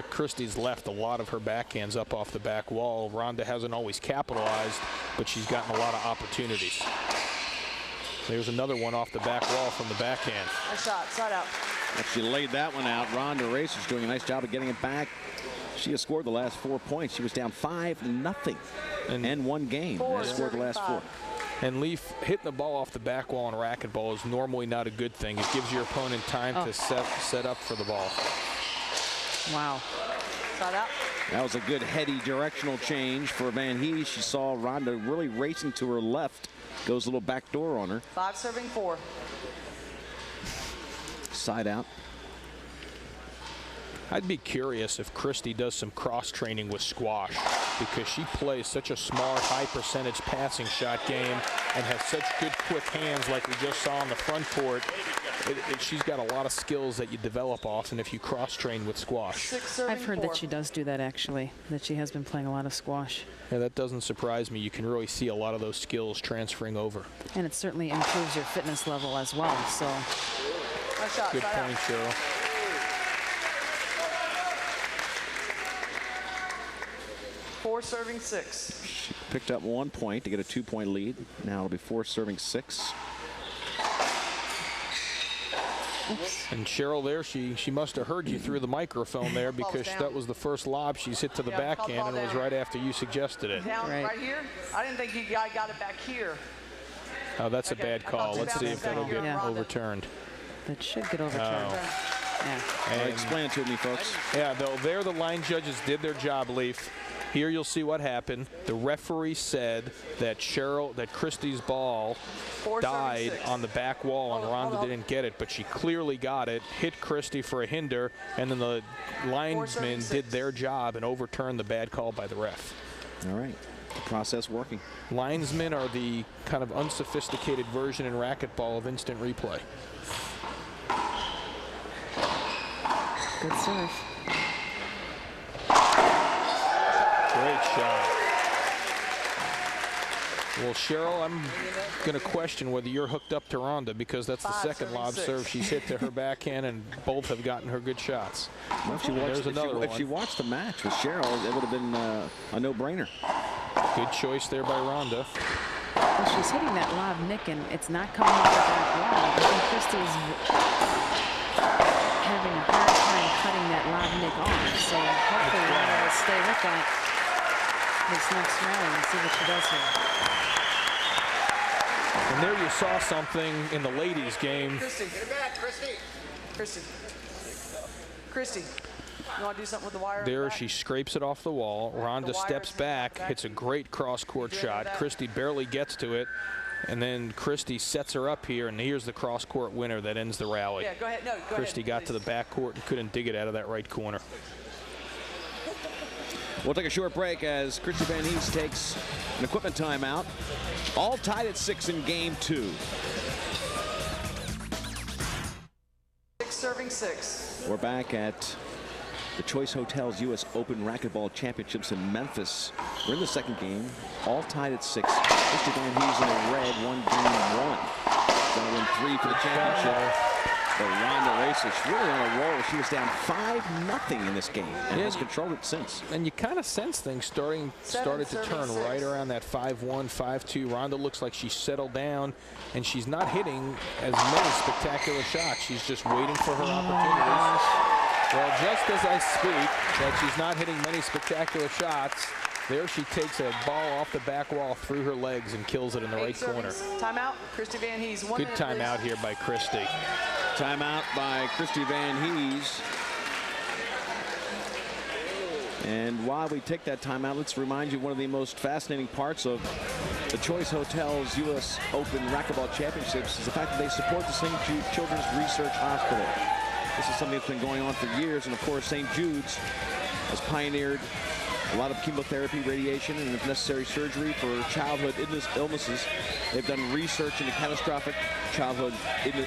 Christy's left a lot of her backhands up off the back wall. Ronda hasn't always capitalized, but she's gotten a lot of opportunities. There's another one off the back wall from the backhand. Nice shot, side out. She laid that one out. Ronda Racquetball doing a nice job of getting it back. She has scored the last 4 points. She was down 5-0 and one game. And scored the last 4. And Leaf, hitting the ball off the back wall in racquetball is normally not a good thing. It gives your opponent time to set up for the ball. Wow. Side out. That was a good heady directional change for Van Hees. She saw Ronda really racing to her left. Goes a little back door on her. 5 serving 4. Side out. I'd be curious if Christy does some cross training with squash, because she plays such a smart, high percentage passing shot game and has such good quick hands like we just saw on the front court. She's got a lot of skills that you develop often if you cross train with squash. I've heard that she does do that, actually, that she has been playing a lot of squash. Yeah, that doesn't surprise me. You can really see a lot of those skills transferring over. And it certainly improves your fitness level as well. So good point, Cheryl. Four serving 6. She picked up 1 point to get a 2-point lead. Now it'll be 4 serving 6. Oops. And Cheryl there, she must have heard you through the microphone there, because that was the first lob she's hit to the backhand, and it was right after you suggested it. Down right here? I didn't think you got it back here. Oh, that's a bad call. Let's see if that'll get overturned. That should get overturned. Yeah. Explain it to me, folks. Yeah, though, there the line judges did their job, Leaf. Here you'll see what happened. The referee said that Christy's ball died on the back wall, and Ronda didn't get it, but she clearly got it, hit Christy for a hinder, and then the linesmen did their job and overturned the bad call by the ref. All right, the process working. Linesmen are the kind of unsophisticated version in racquetball of instant replay. Good serve. Great shot. Well, Cheryl, I'm going to question whether you're hooked up to Ronda, because that's the second lob serve she's hit to her backhand, and both have gotten her good shots. Well, if she watched the match with Cheryl, it would have been a no-brainer. Good choice there by Ronda. Well, she's hitting that lob, Nick, and it's not coming off the back wall. I think Christy's having a hard time cutting that lob Nick off, so hopefully Ronda will stay with that this next round and see what she does here. And there you saw something in the ladies' game. Christy, get back, Christy. Christy, you want to do something with the wire? There she scrapes it off the wall. Ronda steps back, hits a great cross-court shot. Christy barely gets to it, and then Christy sets her up here, and here's the cross-court winner that ends the rally. Yeah, go ahead. No, go Christy ahead, got to the backcourt and couldn't dig it out of that right corner. We'll take a short break as Christy Van Hees takes an equipment timeout. All tied at 6 in game 2. 6 serving 6. We're back at the Choice Hotels US Open Racquetball Championships in Memphis. We're in the second game, all tied at 6. Christy Van Hees in the red, 1 game 1. Gonna win 3 for the championship. But Ronda Racich really on a roll. She was down 5-0 in this game and has controlled it since. And you kind of sense things started to turn right around that 5-1, 5-2. Ronda looks like she's settled down, and she's not hitting as many spectacular shots. She's just waiting for her opportunities. Well, just as I speak that she's not hitting many spectacular shots, there she takes a ball off the back wall through her legs and kills it in the right corner. Timeout, Christy Van Hees. Good timeout here by Christy. Timeout by Christy Van Hees. And while we take that timeout, let's remind you one of the most fascinating parts of the Choice Hotels US Open Racquetball Championships is the fact that they support the St. Jude Children's Research Hospital. This is something that's been going on for years, and of course St. Jude's has pioneered a lot of chemotherapy, radiation, and if necessary surgery for childhood illnesses. They've done research into catastrophic childhood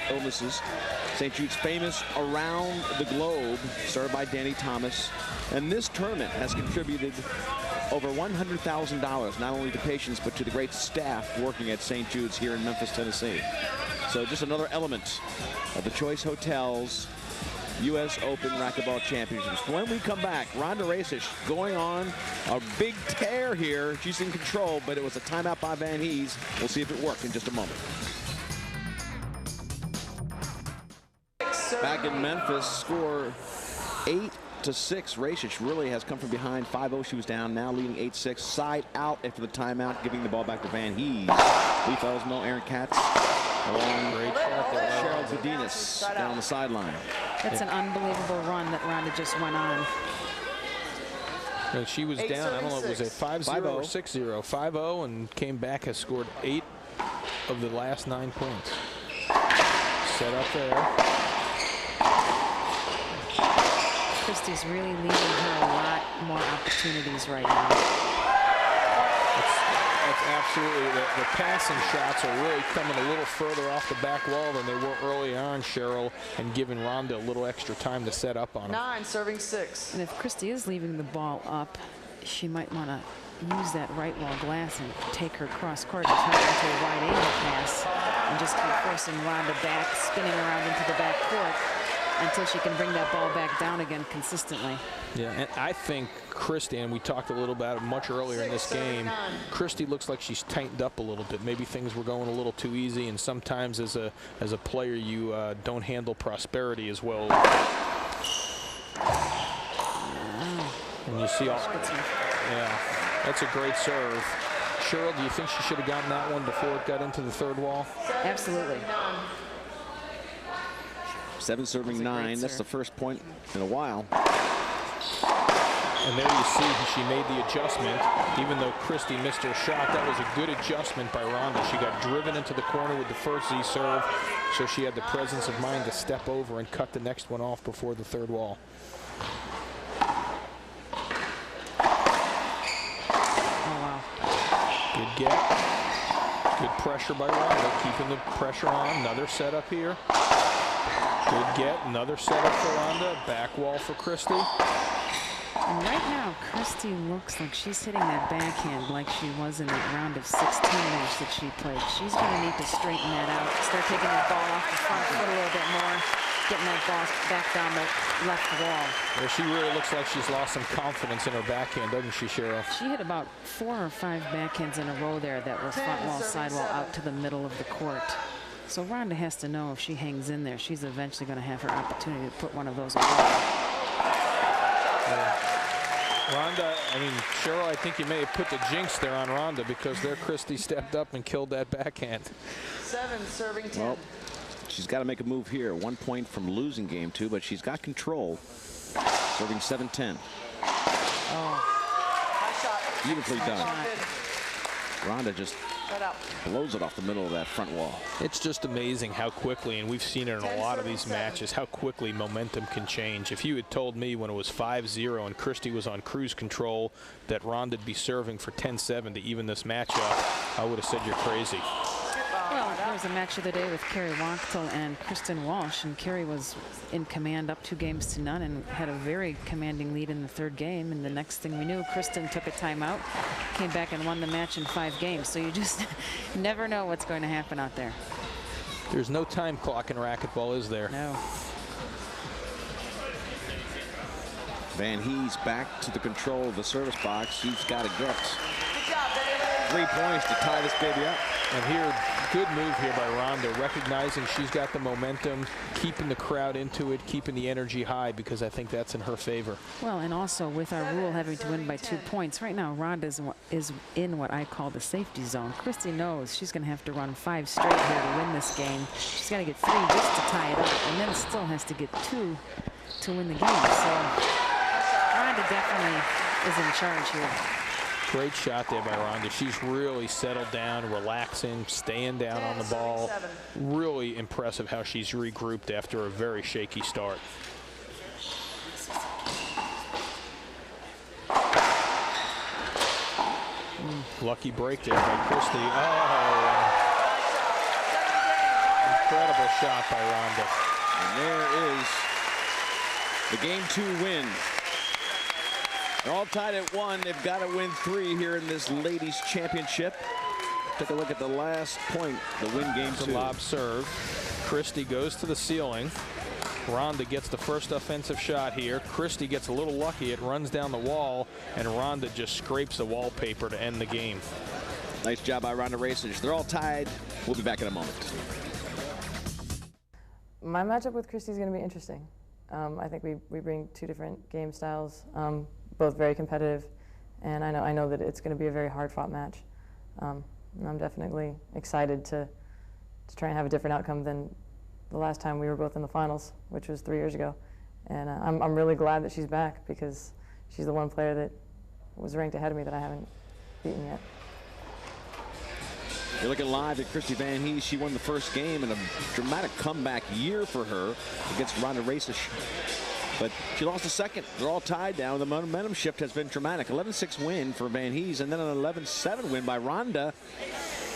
illnesses. St. Jude's famous around the globe, started by Danny Thomas. And this tournament has contributed over $100,000, not only to patients, but to the great staff working at St. Jude's here in Memphis, Tennessee. So just another element of the Choice Hotels US Open Racquetball Championships. When we come back, Ronda Racich going on a big tear here. She's in control, but it was a timeout by Van Hees. We'll see if it worked in just a moment. Back in Memphis, score 8-6. Racich really has come from behind. 5-0 she was down, now leading 8-6. Side out after the timeout, giving the ball back to Van Hees. Leif Elsmo, Aaron Katz, along Cheryl Gudinas down the sideline. That's an unbelievable run that Ronda just went on. And she was down, I don't know, was it 5-0 or 6-0? 5-0 and came back, has scored 8 of the last 9 points. Set up there. Christie's really leaving her a lot more opportunities right now. That's absolutely, the passing shots are really coming a little further off the back wall than they were early on, Cheryl, and giving Rhonda a little extra time to set up on them. 9, serving 6. And if Christie is leaving the ball up, she might want to use that right wall glass and take her cross court and turn it into a wide angle pass and just keep forcing Rhonda back, spinning around into the back court until she can bring that ball back down again consistently. Yeah, and I think Christie, and we talked a little about it much earlier in this game, Christie looks like she's tightened up a little bit. Maybe things were going a little too easy, and sometimes as a player you don't handle prosperity as well. And you see all, yeah, that's a great serve. Cheryl, do you think she should have gotten that one before it got into the third wall? Absolutely. 7 serving 9. That's the first point in a while. And there you see she made the adjustment. Even though Christie missed her shot, that was a good adjustment by Rhonda. She got driven into the corner with the first Z serve, so she had the presence of mind to step over and cut the next one off before the third wall. Oh, wow. Good get. Good pressure by Rhonda, keeping the pressure on. Another setup here. Good get. Another setup for Rhonda. Back wall for Christie. And right now, Christie looks like she's hitting that backhand like she was in that round of 16 match that she played. She's going to need to straighten that out. Start taking that ball off the front foot a little bit more, getting that ball back down the left wall. Well, she really looks like she's lost some confidence in her backhand, doesn't she, Cheryl? She hit about 4 or 5 backhands in a row there that were front wall, side wall, out to the middle of the court. So Rhonda has to know if she hangs in there, she's eventually going to have her opportunity to put one of those away. Rhonda, I mean, Cheryl, I think you may have put the jinx there on Rhonda because there Christie stepped up and killed that backhand. 7, serving 10. Well, she's got to make a move here. 1 point from losing game 2, but she's got control. Serving 7-10. Oh. High shot. Beautifully done. Good. Rhonda just blows it off the middle of that front wall. It's just amazing how quickly, and we've seen it in a lot of these matches, how quickly momentum can change. If you had told me when it was 5-0 and Christie was on cruise control that Rhonda'd be serving for 10-7 to even this matchup, I would have said you're crazy. Well, there was a match the other day with Carrie Wachtel and Kristen Walsh, and Carrie was in command up 2 games to none and had a very commanding lead in the 3rd game. And the next thing we knew, Kristen took a timeout, came back and won the match in 5 games. So you just never know what's going to happen out there. There's no time clock in racquetball, is there? No. Van Hees back to the control of the service box. He's got to get 3 points to tie this baby up. And here, good move here by Rhonda, recognizing she's got the momentum, keeping the crowd into it, keeping the energy high, because I think that's in her favor. Well, and also with our rule having to win by 2 points, right now Rhonda is in what I call the safety zone. Christie knows she's going to have to run 5 straight here to win this game. She's got to get 3 just to tie it up, and then still has to get 2 to win the game. So Rhonda definitely is in charge here. Great shot there by Rhonda. She's really settled down, relaxing, staying down on the ball. Really impressive how she's regrouped after a very shaky start. Lucky break there by Christie. Oh, incredible shot by Rhonda. And there is the game 2 win. They're all tied at 1. They've got to win 3 here in this ladies championship. Take a look at the last point, the win game 2. Lob serve. Christie goes to the ceiling. Rhonda gets the first offensive shot here. Christie gets a little lucky. It runs down the wall, and Rhonda just scrapes the wallpaper to end the game. Nice job by Rhonda Racich. They're all tied. We'll be back in a moment. My matchup with Christie is going to be interesting. I think we bring 2 different game styles. Both very competitive, and I know that it's going to be a very hard-fought match. And I'm definitely excited to try and have a different outcome than the last time we were both in the finals, which was 3 years ago. And I'm really glad that she's back, because she's the one player that was ranked ahead of me that I haven't beaten yet. You're looking live at Christy Van Hees. She won the first game in a dramatic comeback year for her against Racquetball. But she lost the second. They're all tied now. The momentum shift has been dramatic. 11-6 win for Van Hees, and then an 11-7 win by Ronda.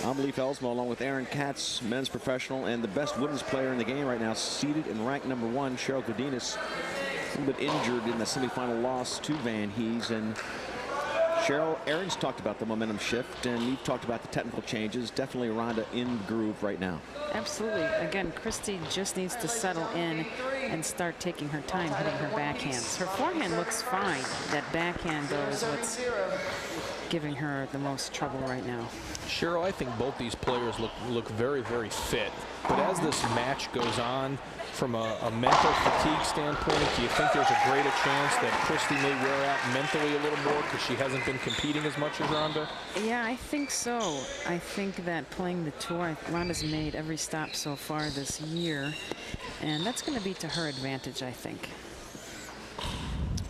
Amelie Felsmo, along with Aaron Katz, men's professional, and the best women's player in the game right now, seated in rank number 1, Cheryl Godinez, a little bit injured in the semifinal loss to Van Hees. And Cheryl, Aaron's talked about the momentum shift, and you've talked about the technical changes. Definitely Ronda in the groove right now. Absolutely. Again, Christy just needs to settle in and start taking her time hitting her backhands. Her forehand looks fine. That backhand, though, is what's giving her the most trouble right now. Cheryl, I think both these players look very, very fit. But as this match goes on, from a mental fatigue standpoint, do you think there's a greater chance that Christy may wear out mentally a little more because she hasn't been competing as much as Ronda? Yeah, I think so. I think that playing the tour, Ronda's made every stop so far this year, and that's going to be to her advantage, I think.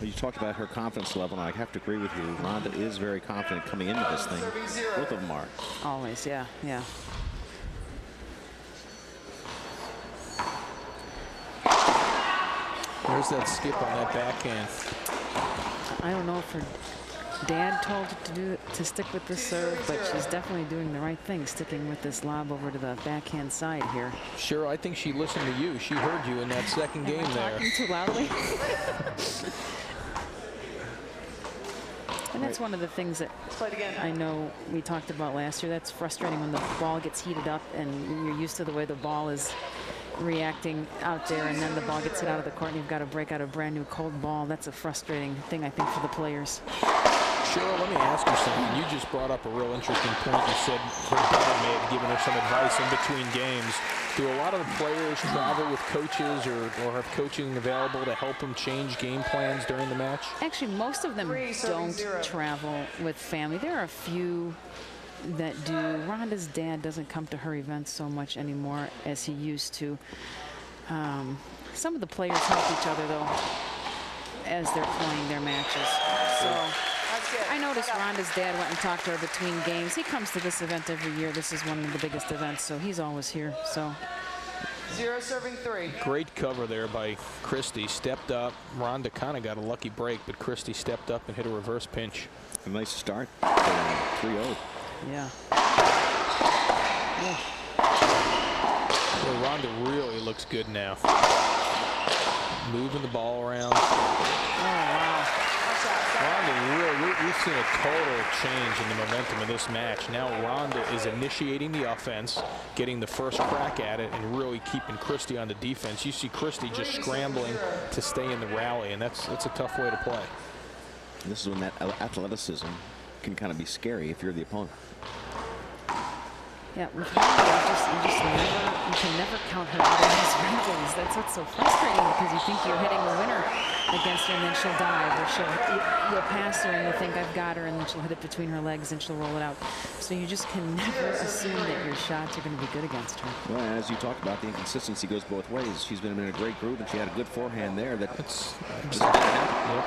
Well, you talked about her confidence level, and I have to agree with you. Ronda is very confident coming into this thing. Both of them are. Always, yeah, yeah. Where's that skip on that backhand? I don't know if her dad told her to stick with this serve, but she's definitely doing the right thing, sticking with this lob over to the backhand side here. Cheryl, I think she listened to you. She heard you in that second game there. Talking too loudly. And that's one of the things that I know we talked about last year. That's frustrating when the ball gets heated up and you're used to the way the ball is reacting out there, and then the ball gets hit out of the court and you've got to break out a brand new cold ball. That's a frustrating thing, I think, for the players. Cheryl, let me ask you something. You just brought up a real interesting point. You said her dad may have given her some advice in between games. Do a lot of the players travel with coaches or have coaching available to help them change game plans during the match? Actually, most of them don't travel with family. There are a few that do. Ronda's dad doesn't come to her events so much anymore as he used to. Some of the players help each other, though, as they're playing their matches. So I noticed Ronda's dad went and talked to her between games. He comes to this event every year. This is one of the biggest events, so he's always here. So 0 serving 3. Great cover there by Christy. Stepped up. Ronda kind of got a lucky break, but Christy stepped up and hit a reverse pinch. A nice start. 3-0. Yeah. Well, Ronda really looks good now. Moving the ball around. Oh, wow. Ronda really, we've seen a total change in the momentum of this match. Now Ronda is initiating the offense, getting the first crack at it, and really keeping Christy on the defense. You see Christy just scrambling to stay in the rally, and that's a tough way to play. This is when that athleticism can kind of be scary if you're the opponent. Yeah, with Ronda, you can never count her out of these rankings. That's what's so frustrating, because you think you're hitting a winner against her, and then she'll dive, or you'll pass her and you'll think I've got her, and then she'll hit it between her legs and she'll roll it out. So you just can never assume that your shots are going to be good against her. Well, as you talked about, the inconsistency goes both ways. She's been in a great groove, and she had a good forehand there. That's just didn't happen. Yep.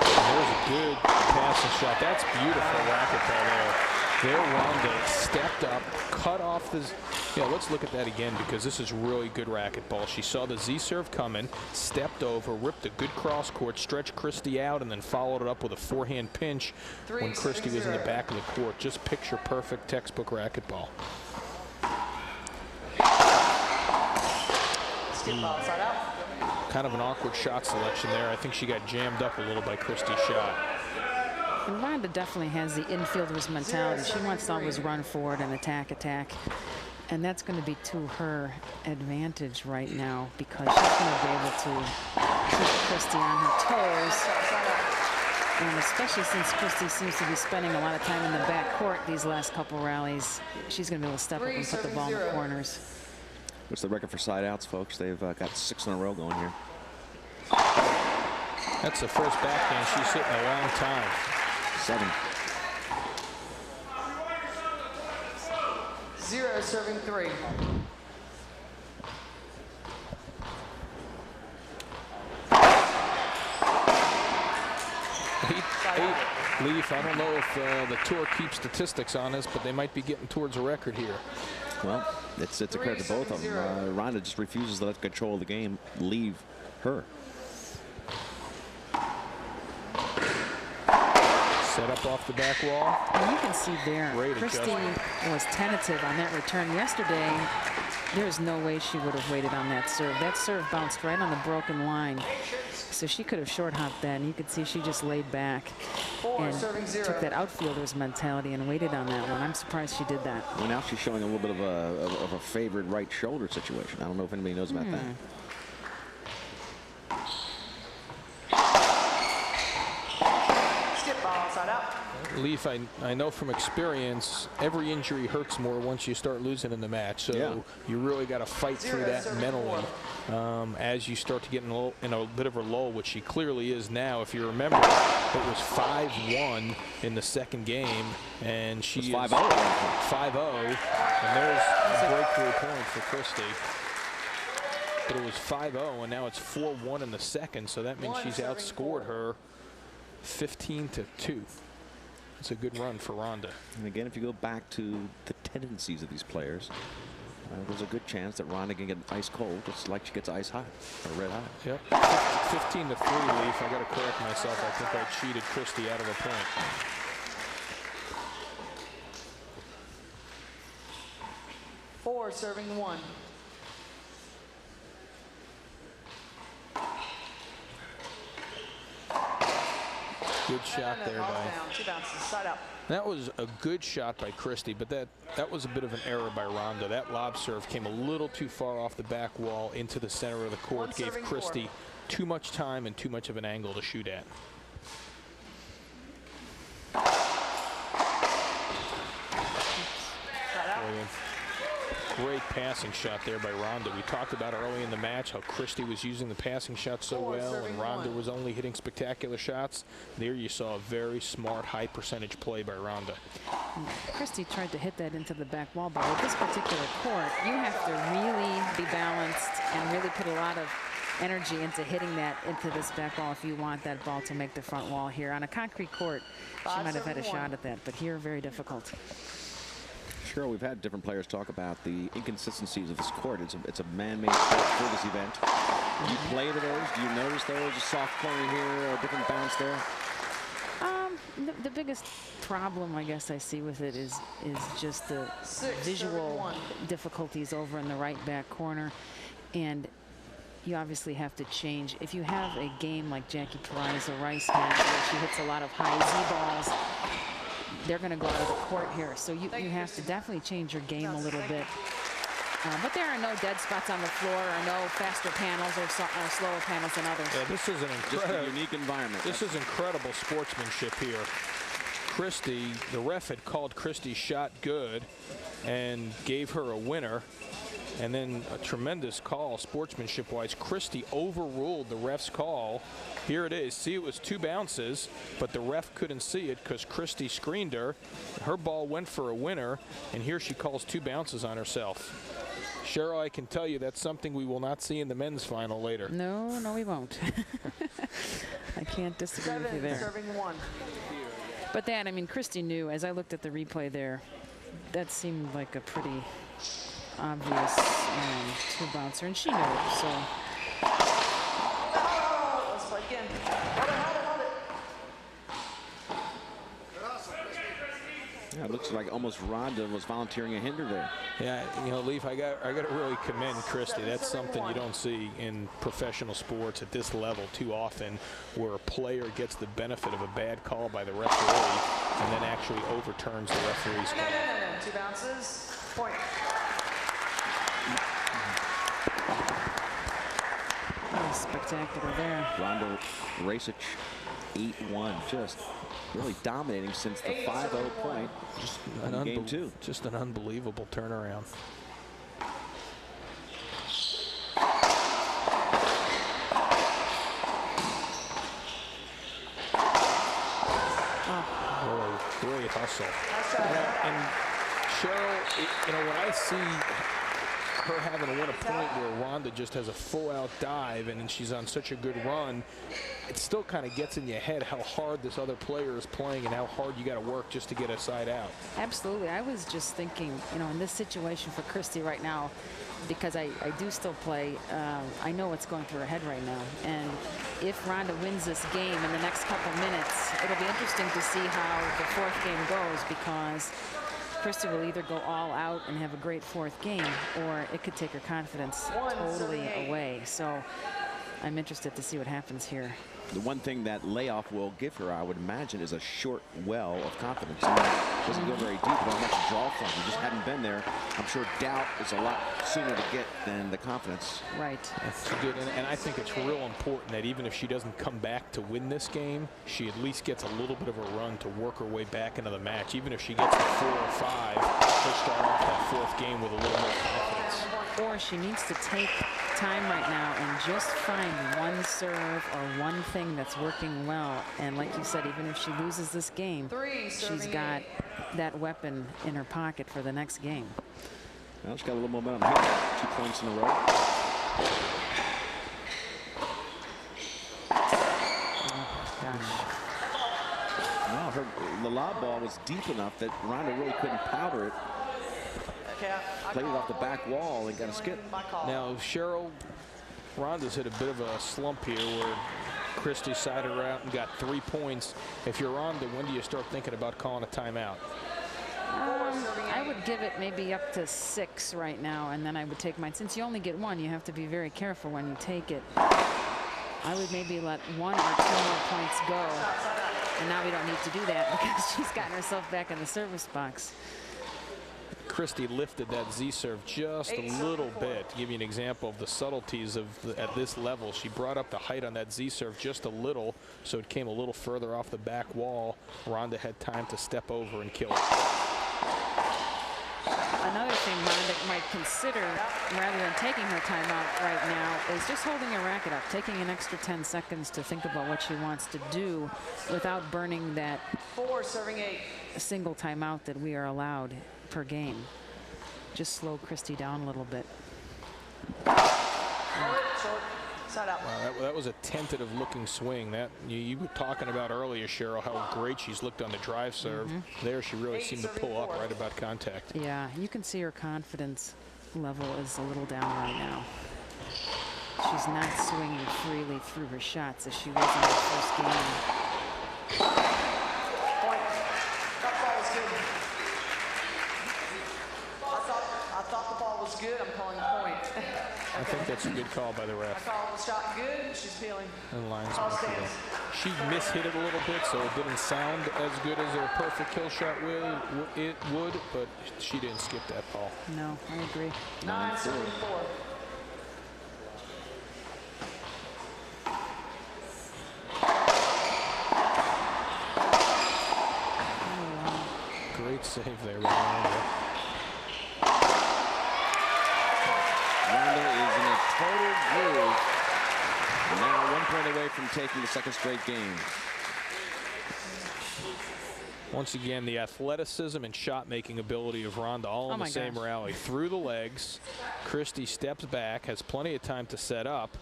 There's a good passing shot. That's beautiful racquetball there. There, Ronda stepped up, cut off the... Yeah, let's look at that again, because this is really good racquetball. She saw the Z-serve coming, stepped over, ripped a good cross court, stretched Christy out, and then followed it up with a forehand pinch when Christy was in the back of the court. Just picture perfect textbook racquetball. Kind of an awkward shot selection there. I think she got jammed up a little by Christy's shot. And Ronda definitely has the infielder's mentality. She wants to always run forward and attack. And that's going to be to her advantage right now, because she's going to be able to keep Christy on her toes. And especially since Christy seems to be spending a lot of time in the back court these last couple rallies, she's going to be able to step up and put the ball in the corners. What's the record for side outs, folks? They've got 6 in a row going here. That's the first backhand she's hit in a long time. 7. 0 serving 3. Leaf, I don't know if the tour keeps statistics on this, but they might be getting towards a record here. Well, it's a credit to both of them. Ronda just refuses to let control of the game leave her. Set up off the back wall. And you can see there, Great Christy adjustment. was tentative on that return yesterday. There's no way she would have waited on that serve. That serve bounced right on the broken line. So she could have short hopped that, and you could see she just laid back and took that outfielder's mentality and waited on that one. I'm surprised she did that. Well, now she's showing a little bit of a favored right shoulder situation. I don't know if anybody knows about that. Leaf, I know from experience, every injury hurts more once you start losing in the match. So you really got to fight through that mentally as you start to get in a bit of a lull, which she clearly is now. If you remember, it was 5-1 in the second game, and she is 5-0. And there's a breakthrough point for Christy. But it was 5-0, and now it's 4-1 in the second, so that means she's outscored her 15-2. It's a good run for Ronda. And again, if you go back to the tendencies of these players, there's a good chance that Ronda can get ice cold, just like she gets ice hot or red hot. Yep. 15-3, Leaf. I got to correct myself. I think I cheated Christy out of a point. Four serving 1. Good shot there by. 2 bounces, side up. That was a good shot by Christy, but that was a bit of an error by Ronda. That lob serve came a little too far off the back wall into the center of the court, gave Christy too much time and too much of an angle to shoot at. Great passing shot there by Ronda. We talked about early in the match how Christy was using the passing shot so well, and Ronda was only hitting spectacular shots. There you saw a very smart, high percentage play by Ronda. Christy tried to hit that into the back wall, but with this particular court, you have to really be balanced and really put a lot of energy into hitting that into this back wall if you want that ball to make the front wall here. On a concrete court, she might have had a shot at that, but here, very difficult. Sure, we've had different players talk about the inconsistencies of this court. It's a man-made court for this event. Do you play to those? Do you notice those? A soft corner here, a different bounce there? The biggest problem, I guess, I see with it is just the visual difficulties over in the right back corner, and you obviously have to change. If you have a game like Jackie Pariza Rice has, where she hits a lot of high Z balls, they're going to go out of the court here. So you have to definitely change your game a little bit. But there are no dead spots on the floor, or no faster panels or slower panels than others. Yeah, this is an incredible, unique environment. This is incredible sportsmanship here. Christy, the ref had called Christy's shot good and gave her a winner. And then a tremendous call, sportsmanship-wise. Christy overruled the ref's call. Here it is. See, it was 2 bounces, but the ref couldn't see it because Christy screened her. Her ball went for a winner, and here she calls 2 bounces on herself. Cheryl, I can tell you that's something we will not see in the men's final later. No, we won't. I can't disagree with you there. Serving 1. But that, I mean, Christy knew, as I looked at the replay there, that seemed like a pretty obvious 2 bouncer, and she knew it, so. Let's play again. Hold it. Yeah, it looks like almost Ronda was volunteering a hinder there. Yeah, you know, Leaf, I got to really commend Christy. That's something you don't see in professional sports at this level too often, where a player gets the benefit of a bad call by the referee and then actually overturns the referee's call. No. 2 bounces. Point. Oh, spectacular there. Ronda Racich 8-1, just really dominating since the 5-0 point in game 2. Just an unbelievable turnaround. Really hustle. And Cheryl, you know, when I see her having to win a point where Ronda just has a full-out dive and she's on such a good run, it still kind of gets in your head how hard this other player is playing and how hard you got to work just to get a side out. Absolutely. I was just thinking, you know, in this situation for Christy right now, because I do still play, I know what's going through her head right now. And if Ronda wins this game in the next couple minutes, it'll be interesting to see how the fourth game goes, because Christy will either go all out and have a great fourth game, or it could take her confidence totally away. So I'm interested to see what happens here. The one thing that layoff will give her, I would imagine, is a short well of confidence. It doesn't go very deep, but not much to draw from. You just hadn't been there. I'm sure doubt is a lot sooner to get than the confidence. Right. That's good, and I think it's real important that even if she doesn't come back to win this game, she at least gets a little bit of a run to work her way back into the match. Even if she gets a 4 or 5, she'll start off that fourth game with a little more confidence. Or she needs to take time right now and just find one serve or one thing that's working well. And like you said, even if she loses this game, she's got that weapon in her pocket for the next game. Well, she's got a little momentum here. 2 points in a row. Oh, gosh. Well, the lob ball was deep enough that Ronda really couldn't powder it. Played it off the back wall and got a skip. Now, Cheryl, Ronda's hit a bit of a slump here where Christy sided her out and got 3 points. If you're Ronda, when do you start thinking about calling a timeout? I would give it maybe up to 6 right now, and then I would take mine. Since you only get 1, you have to be very careful when you take it. I would maybe let 1 or 2 more points go, and now we don't need to do that because she's gotten herself back in the service box. Christy lifted that Z serve just a little bit. To give you an example of the subtleties of at this level, she brought up the height on that Z serve just a little, so it came a little further off the back wall. Ronda had time to step over and kill it. Another thing Ronda might consider, rather than taking her timeout right now, is just holding her racket up, taking an extra 10 seconds to think about what she wants to do without burning that 4 serving 8. single timeout that we are allowed per game. Just slow Christy down a little bit. Short. Side out. Wow, that was a tentative looking swing. That you were talking about earlier, Cheryl, how great she's looked on the drive serve. There she really seemed to pull up right about contact. Yeah, you can see her confidence level is a little down right now. She's not swinging freely through her shots as she was in her first game. Point. That ball was good. I thought the ball was good. I'm calling point. I think that's a good call by the I ref. call the shot good. She's feeling. And linesman Ball for stands. that. She mishit it a little bit, so it didn't sound as good as a perfect kill shot would, but she didn't skip that ball. No, I agree. 9 serving 4. Great save there by Ronda. Ronda is in a total groove. Now 1 point away from taking the 2nd straight game. Once again, the athleticism and shot-making ability of Ronda all in the same rally. Through the legs, Christy steps back, has plenty of time to set up,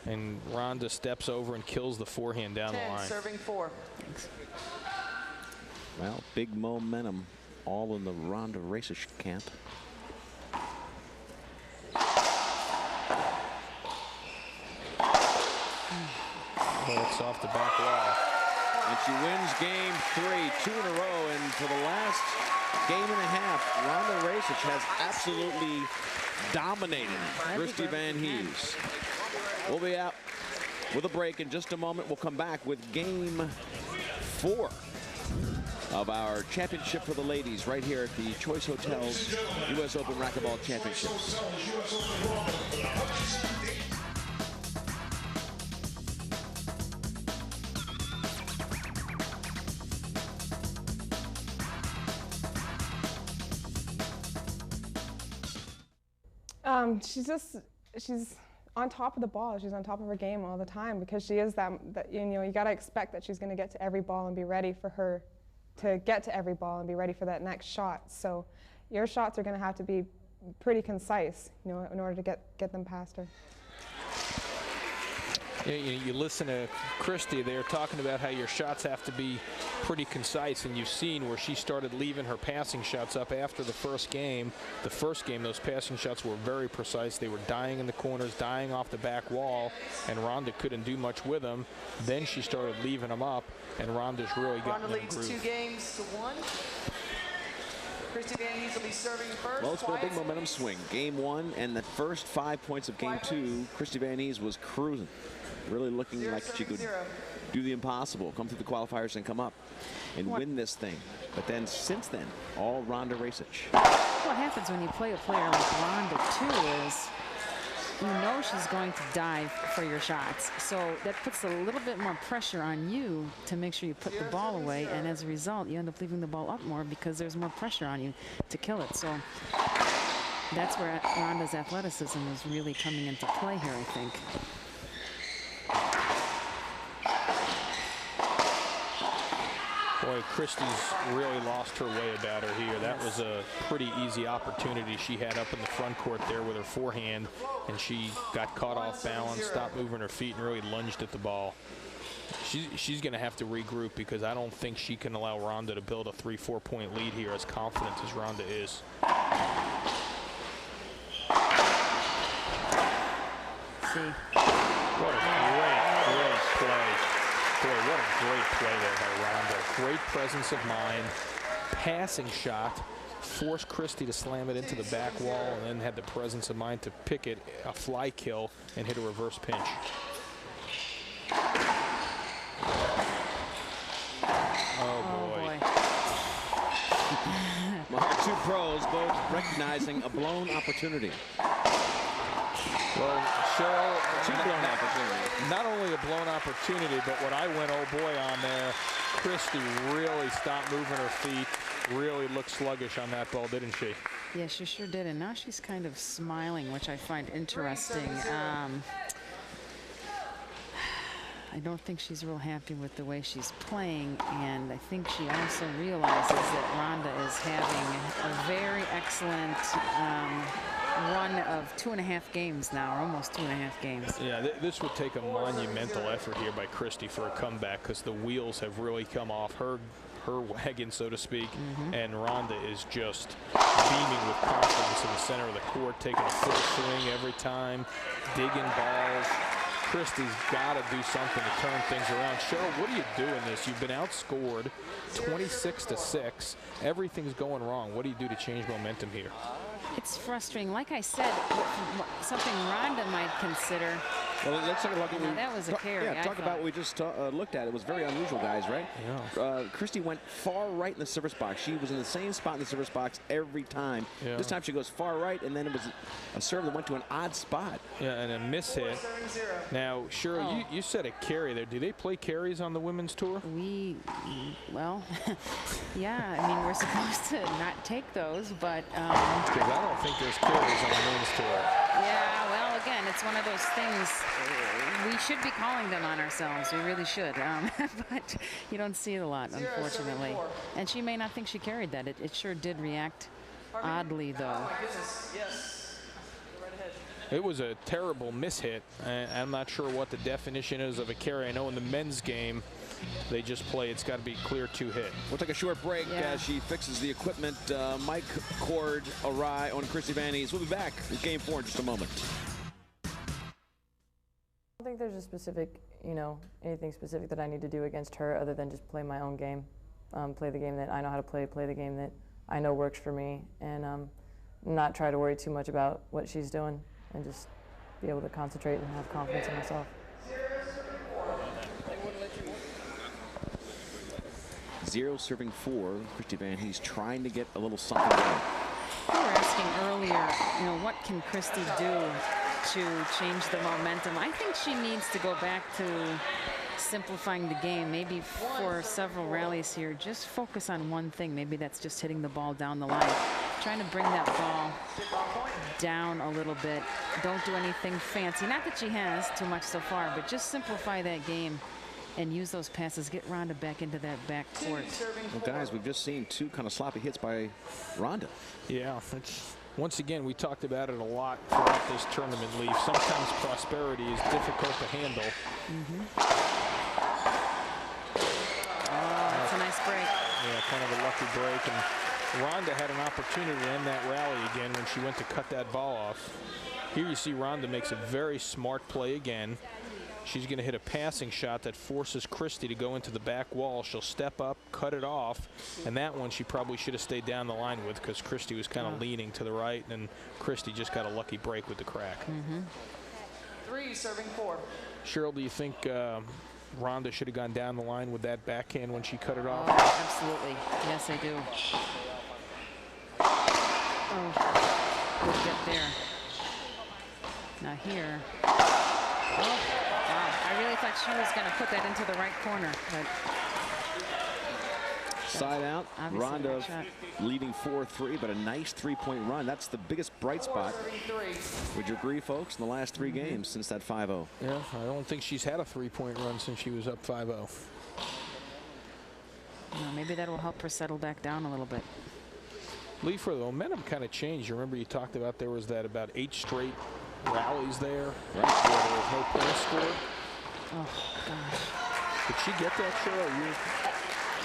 and Ronda steps over and kills the forehand down the 10 line. serving 4. Well, big momentum all in the Ronda Racquetball camp. It's off the back wall. And she wins game 3, 2 in a row. And for the last game and a half, Ronda Racquetball has absolutely dominated Christy Van Hees. We'll be out with a break in just a moment. We'll come back with game 4 of our championship for the ladies right here at the Choice Hotels US Open Racquetball Championships. She's on top of the ball. She's on top of her game all the time because she is that you know, you got to expect that she's going to get to every ball and be ready for her to get to every ball and be ready for that next shot. So your shots are going to have to be pretty concise, you know, in order to get them past her. You listen to Christy, they're talking about how your shots have to be pretty concise, and you've seen where she started leaving her passing shots up after the first game. The first game, those passing shots were very precise. They were dying in the corners, dying off the back wall, and Rhonda couldn't do much with them. Then she started leaving them up, and Rhonda's really gotten in the groove. Rhonda leads 2 games to 1. Christy Van Hees will be serving first. Well, it's been a big momentum swing. Game 1 and the first 5 points of game 2, Christy Van Hees was cruising. Really looking like she could do the impossible, come through the qualifiers and come up and win this thing. But then, since then, all Rhonda Racsich. What happens when you play a player like Rhonda, too, is you know she's going to dive for your shots. So that puts a little bit more pressure on you to make sure you put the ball away. And as a result, you end up leaving the ball up more because there's more pressure on you to kill it. So that's where Rhonda's athleticism is really coming into play here, I think. Boy, Christy's really lost her way about her here. That was a pretty easy opportunity she had up in the front court there with her forehand, and she got caught off balance, stopped moving her feet, and really lunged at the ball. She's going to have to regroup because I don't think she can allow Rhonda to build a 3-4 point lead here as confident as Rhonda is. See. What a great play. Boy, what a great play there by Rhonda. Great presence of mind. Passing shot. Forced Christy to slam it into the back wall and then had the presence of mind to pick it, a fly kill, and hit a reverse pinch. Oh, boy. Well, 2 pros both recognizing a blown opportunity. Well, Cheryl, not only a blown opportunity, but what I went, oh boy, on there, Christy really stopped moving her feet, really looked sluggish on that ball, didn't she? Yeah, she sure did, and now she's kind of smiling, which I find interesting. I don't think she's real happy with the way she's playing, and I think she also realizes that Rhonda is having a very excellent run of 2.5 games now, or almost 2.5 games. Yeah, this would take a monumental effort here by Christy for a comeback because the wheels have really come off her wagon, so to speak, and Rhonda is just beaming with confidence in the center of the court, taking a full swing every time, digging balls. Christy's got to do something to turn things around. Cheryl, what do you do in this? You've been outscored 26-6. Everything's going wrong. What do you do to change momentum here? It's frustrating. Like I said, something Rhonda might consider. Well, let's talk about that was a carry. Yeah, talk about what we just looked at. It was very unusual, guys, right? Yeah. Christy went far right in the service box. She was in the same spot in the service box every time. Yeah. This time she goes far right, and then it was a serve that went to an odd spot. Yeah, and a miss hit. Now, Cheryl, you said a carry there. Do they play carries on the women's tour? Well, yeah. I mean, we're supposed to not take those, but. Because I don't think there's carries on the women's tour. Yeah, well, again, it's one of those things. We should be calling them on ourselves. We really should. But you don't see it a lot, unfortunately. And she may not think she carried that. It sure did react oddly, though. It was a terrible mishit. I'm not sure what the definition is of a carry. I know in the men's game, they just play. It's got to be clear 2-hit. We'll take a short break as she fixes the equipment. Mic cord awry on Christy Van Hees. We'll be back with Game 4 in just a moment. I don't think there's a specific, anything specific that I need to do against her other than just play my own game, play the game that I know how to play the game that I know works for me, and not try to worry too much about what she's doing and just be able to concentrate and have confidence in myself. 0 serving 4. Christy Van Hees trying to get a little something going. We were asking earlier, what can Christy do to change the momentum? I think she needs to go back to simplifying the game. Maybe for several rallies here, just focus on one thing. Maybe that's just hitting the ball down the line. Trying to bring that ball down a little bit. Don't do anything fancy. Not that she has too much so far, but just simplify that game and use those passes. Get Rhonda back into that back court. Well, guys, we've just seen 2 kind of sloppy hits by Rhonda. Yeah, Once again, we talked about it a lot throughout this tournament, Leaf. Sometimes prosperity is difficult to handle. Oh, that's a nice break. Yeah, kind of a lucky break. And Rhonda had an opportunity to end that rally again when she went to cut that ball off. Here you see Rhonda makes a very smart play again. She's going to hit a passing shot that forces Christy to go into the back wall. She'll step up, cut it off, and that one she probably should have stayed down the line with because Christy was kind of leaning to the right, and Christy just got a lucky break with the crack. 3, serving 4. Cheryl, do you think Rhonda should have gone down the line with that backhand when she cut it off? Oh, absolutely. Yes, I do. Oh, good get there. Now here. Oh, wow. I really thought she was going to put that into the right corner. But Side out. obviously Rhonda that shot. leading 4-3, but a nice three-point run. That's the biggest bright spot. Would you agree, folks, in the last 3 games since that 5-0? Yeah, I don't think she's had a three-point run since she was up 5-0. Well, maybe that will help her settle back down a little bit. Lee, for the momentum kind of changed. You remember you talked about there was that about 8 straight rallies there where there was no points scored. Oh, gosh. Did she get that, Cheryl?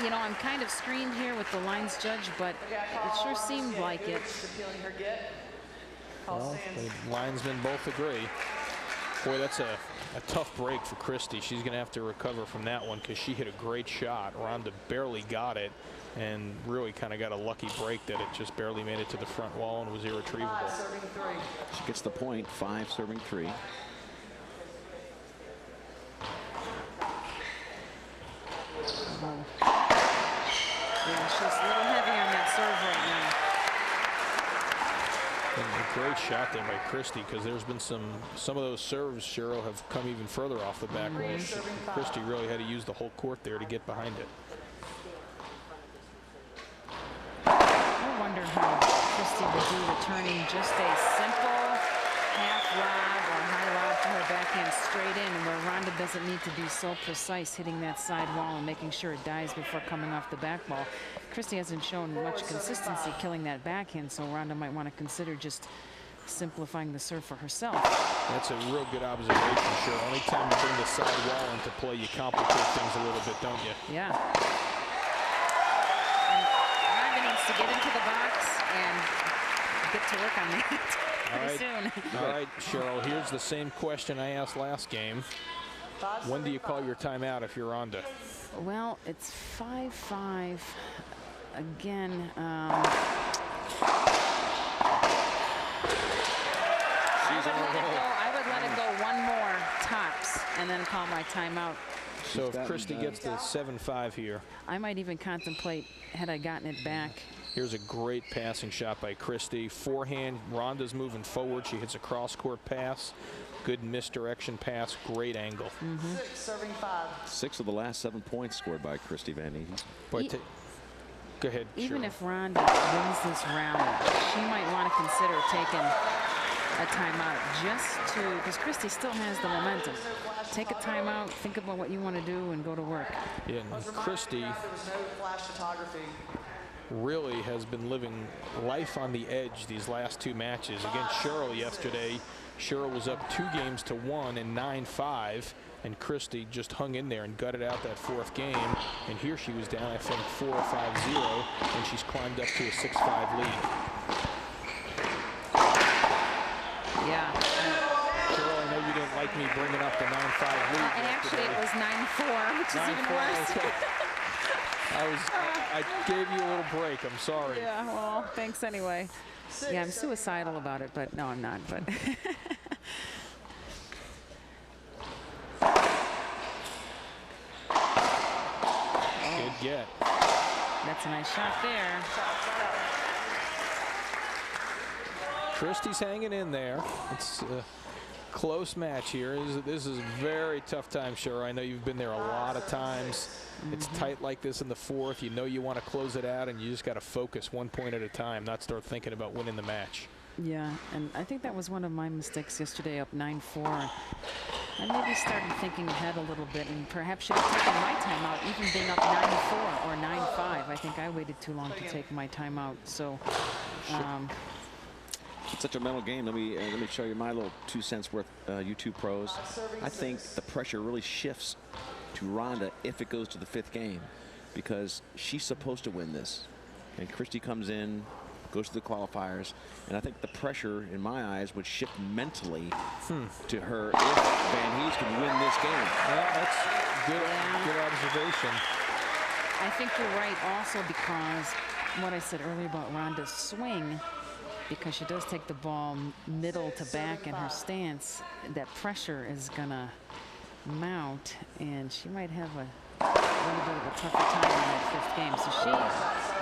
You know, I'm kind of screened here with the lines judge, but it sure seemed like it. Well, the linesmen both agree. Boy, that's a tough break for Christy. She's going to have to recover from that one because she hit a great shot. Rhonda barely got it and really kind of got a lucky break that it just barely made it to the front wall and was irretrievable. She gets the point, 5 serving 3. Yeah, she's a little heavy on that serve right now. And a great shot there by Christy because there's been some of those serves, Cheryl, have come even further off the back wall. Christy really had to use the whole court there to get behind it. I wonder how Christy would do returning just a simple half lob or high lob to her backhand straight in, where Rhonda doesn't need to be so precise hitting that side wall and making sure it dies before coming off the back wall. Christy hasn't shown much consistency killing that backhand, so Rhonda might want to consider just simplifying the serve for herself. That's a real good observation, Cheryl. Anytime you bring the side wall into play, you complicate things a little bit, don't you? Yeah. And Rhonda needs to get into the box and get to work on that. Pretty soon. All right, Cheryl, here's the same question I asked last game. When do you call your timeout if you're Rhonda? Well, it's 5-5. Again, I would let it go one more tops and then call my timeout. So if Christy gets the 7-5 here. I might even contemplate had I gotten it back. Here's a great passing shot by Christy. Forehand, Rhonda's moving forward. She hits a cross-court pass. Good misdirection pass, great angle. 6, serving 5. 6 of the last 7 points scored by Christy Van Eden. Go ahead, Even Cheryl. if Rhonda wins this round, she might want to consider taking a timeout just to, because Christy still has the momentum. Take a timeout, think about what you want to do, and go to work. Yeah, and Christy There was no flash photography. really has been living life on the edge these last 2 matches. Against Cheryl yesterday, Cheryl was up 2-1 and 9-5, and Christy just hung in there and gutted out that 4th game. And here she was down, I think, 4 or 5-0, and she's climbed up to a 6-5 lead. Yeah. Cheryl, I know you didn't like me bringing up the 9-5 lead. And actually, it was 9-4, which is even worse. I gave you a little break. I'm sorry. Yeah, well, thanks anyway. Yeah, I'm suicidal about it, but no, I'm not. But Good get. that's a nice shot there. Christy's hanging in there. It's a close match here. This is a very tough time, Cheryl. I know you've been there a lot of times. It's tight like this in the 4th. You know you want to close it out, and you just got to focus 1 point at a time, not start thinking about winning the match. Yeah, and I think that was one of my mistakes yesterday, up 9-4. I maybe started thinking ahead a little bit, and perhaps should have taken my timeout, even being up 9-4 or 9-5. I think I waited too long to take my timeout. So It's such a mental game. Let me show you my little 2 cents worth, YouTube pros. I think the pressure really shifts to Rhonda if it goes to the 5th game, because she's supposed to win this. And Christy comes in, goes to the qualifiers, and I think the pressure, in my eyes, would shift mentally to her if Van Hees can win this game. Yeah, that's good observation. I think you're right also, because what I said earlier about Rhonda's swing, because she does take the ball middle to back in her stance, that pressure is gonna mount, and she might have a little bit of a tougher time in that 5th game. So she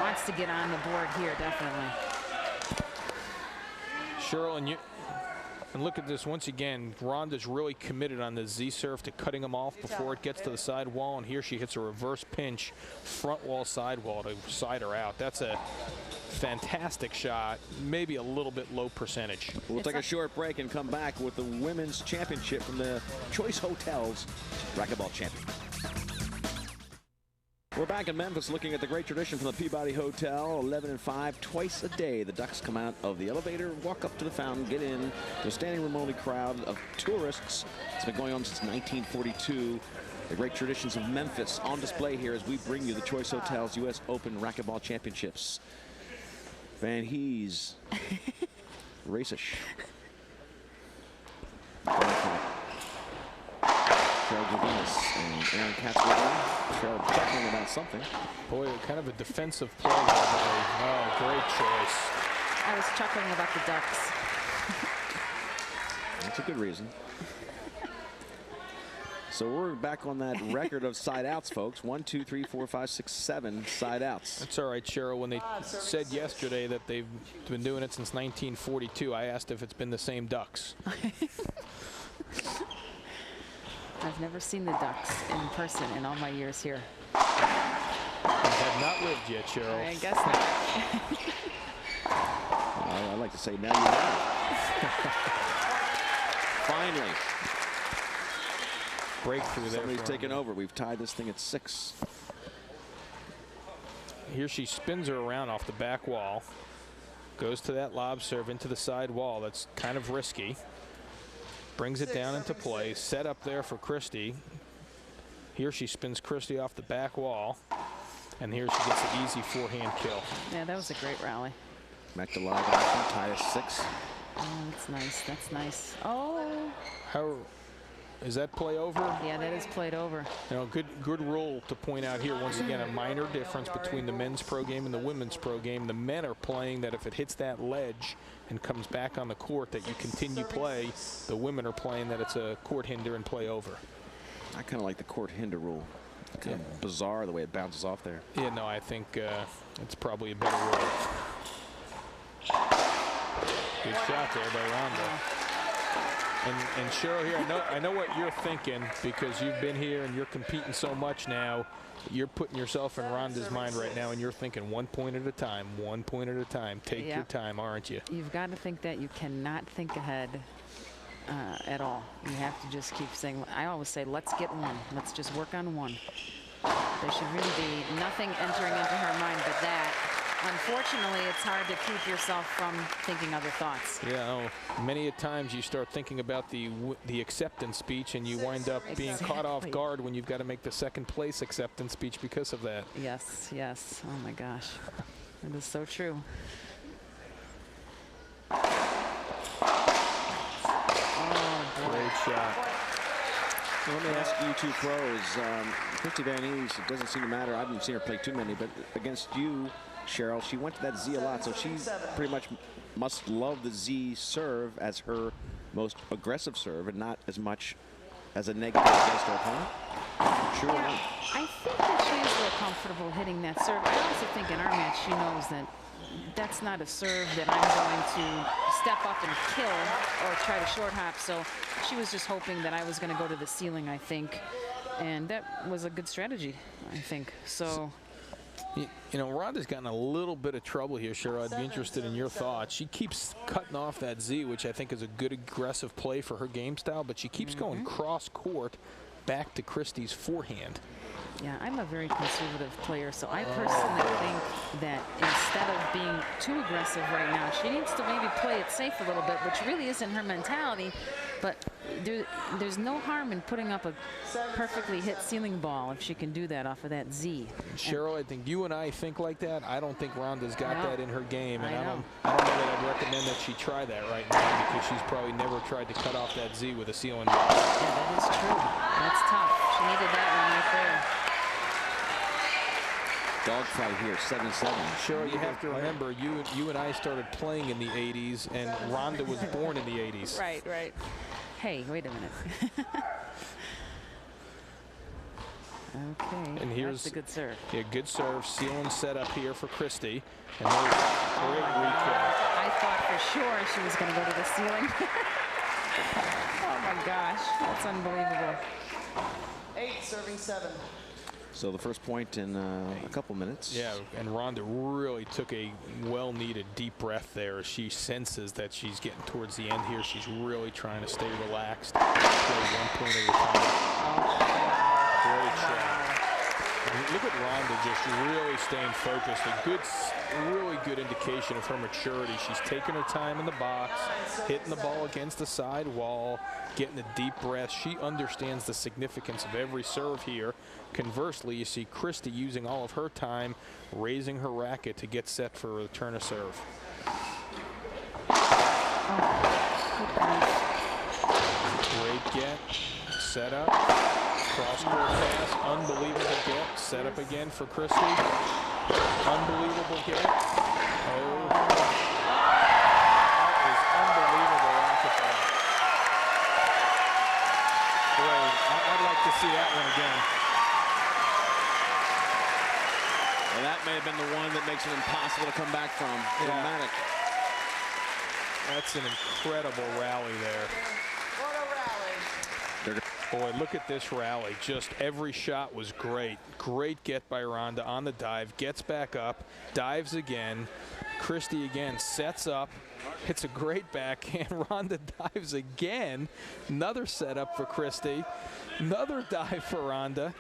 wants to get on the board here, definitely. Cheryl, and look at this once again. Rhonda's really committed on the Z serve to cutting them off before it gets to the sidewall, and here she hits a reverse pinch, front wall, sidewall to side her out. That's a fantastic shot, maybe a little bit low percentage. We'll take a short break and come back with the women's championship from the Choice Hotels Racquetball Champion. We're back in Memphis looking at the great tradition from the Peabody Hotel. 11 and 5, twice a day. The Ducks come out of the elevator, walk up to the fountain, get in. The standing room only crowd of tourists. It's been going on since 1942. The great traditions of Memphis on display here as we bring you the Choice Hotels US Open Racquetball Championships. Van Hees, Racsich. And Aaron Katz with him. Cheryl chuckling about something. Boy, kind of a defensive play. Oh, great choice. I was chuckling about the Ducks. That's a good reason. So we're back on that record of side outs, folks. 1, 2, 3, 4, 5, 6, 7 side outs. That's all right, Cheryl. When they said yesterday that they've been doing it since 1942, I asked if it's been the same Ducks. I've never seen the Ducks in person in all my years here. You have not lived yet, Cheryl. I guess not. I'd like to say now you have. Finally. Breakthrough there. Somebody's taken over. We've tied this thing at 6. Here she spins her around off the back wall. Goes to that lob serve into the side wall. That's kind of risky. Brings it down into play. Set up there for Christy. Here she spins Christy off the back wall. And here she gets the easy forehand kill. Yeah, that was a great rally. Back to live action. Tie at 6. Oh, that's nice. That's nice. Oh. How is that play over? Yeah, that is played over. You know, good rule to point out here. Once again, a minor difference between the men's pro game and the women's pro game. The men are playing that if it hits that ledge and comes back on the court that you continue play. The women are playing that it's a court hinder and play over. I kind of like the court hinder rule. It's kind of bizarre the way it bounces off there. Yeah, no, I think it's probably a better rule. Good shot there by Rhonda. And Cheryl here, I know what you're thinking, because you've been here and you're competing so much now. You're putting yourself in Rhonda's mind right now, and you're thinking 1 point at a time, 1 point at a time. Take your time, aren't you? You've got to think that. You cannot think ahead at all. You have to just keep saying, I always say, let's get one. Let's just work on one. There should really be nothing entering into her mind but that. Unfortunately, it's hard to keep yourself from thinking other thoughts. Yeah, many a times you start thinking about the acceptance speech, and you wind up being caught off guard when you've got to make the second place acceptance speech because of that. Yes, yes. Oh my gosh, it is so true. Oh, boy. Great shot. Well, let me ask you two pros. Christy Van Hees, it doesn't seem to matter. I haven't seen her play too many, but against you, Cheryl, she went to that Z a lot, so she pretty much must love the Z serve as her most aggressive serve and not as much as a negative against her opponent. True or not? I think that she is real comfortable hitting that serve. I also think in our match she knows that that's not a serve that I'm going to step up and kill or try to short hop, so she was just hoping that I was going to go to the ceiling, I think, and that was a good strategy, I think. So. You know, Rhonda's gotten a little bit of trouble here, Cheryl. I'd be interested in your thoughts. She keeps cutting off that Z, which I think is a good aggressive play for her game style, but she keeps going cross-court back to Christy's forehand. Yeah, I'm a very conservative player, so I personally think that instead of being too aggressive right now. She needs to maybe play it safe a little bit, which really isn't her mentality. But there's no harm in putting up a perfectly hit ceiling ball if she can do that off of that Z. Cheryl, I think you and I think like that. I don't think Ronda's got that in her game, and I don't know that I'd recommend that she try that right now, because she's probably never tried to cut off that Z with a ceiling ball. Yeah, that is true. That's tough. She needed that one right there. Dogfight here, 7-7. Cheryl, you have to remember, you and I started playing in the 80s, and Ronda was born in the 80s. Right, right. Hey, wait a minute. Okay, and here's that's a good serve. Yeah, good serve. Ceiling set up here for Christie. And great recall. I thought for sure she was going to go to the ceiling. Oh my gosh, that's unbelievable. 8, serving 7. So the first point in a couple minutes. Yeah, and Ronda really took a well-needed deep breath there. She senses that she's getting towards the end here. She's really trying to stay relaxed. Play one point at a time. Great shot. And look at Ronda just really staying focused. A really good indication of her maturity. She's taking her time in the box, hitting the ball against the side wall, getting a deep breath. She understands the significance of every serve here. Conversely, you see Christie using all of her time, raising her racket to get set for a return of serve. Great get, set up, cross-court pass, unbelievable get, set up again for Christie. Unbelievable get. Oh, that is unbelievable racquetball. Boy, I'd like to see that one again. Well, that may have been the one that makes it impossible to come back from. Dramatic. That's an incredible rally there. What a rally. Boy, look at this rally. Just every shot was great. Great get by Ronda on the dive. Gets back up, dives again. Christie again sets up, hits a great backhand. Ronda dives again. Another setup for Christie. Another dive for Ronda.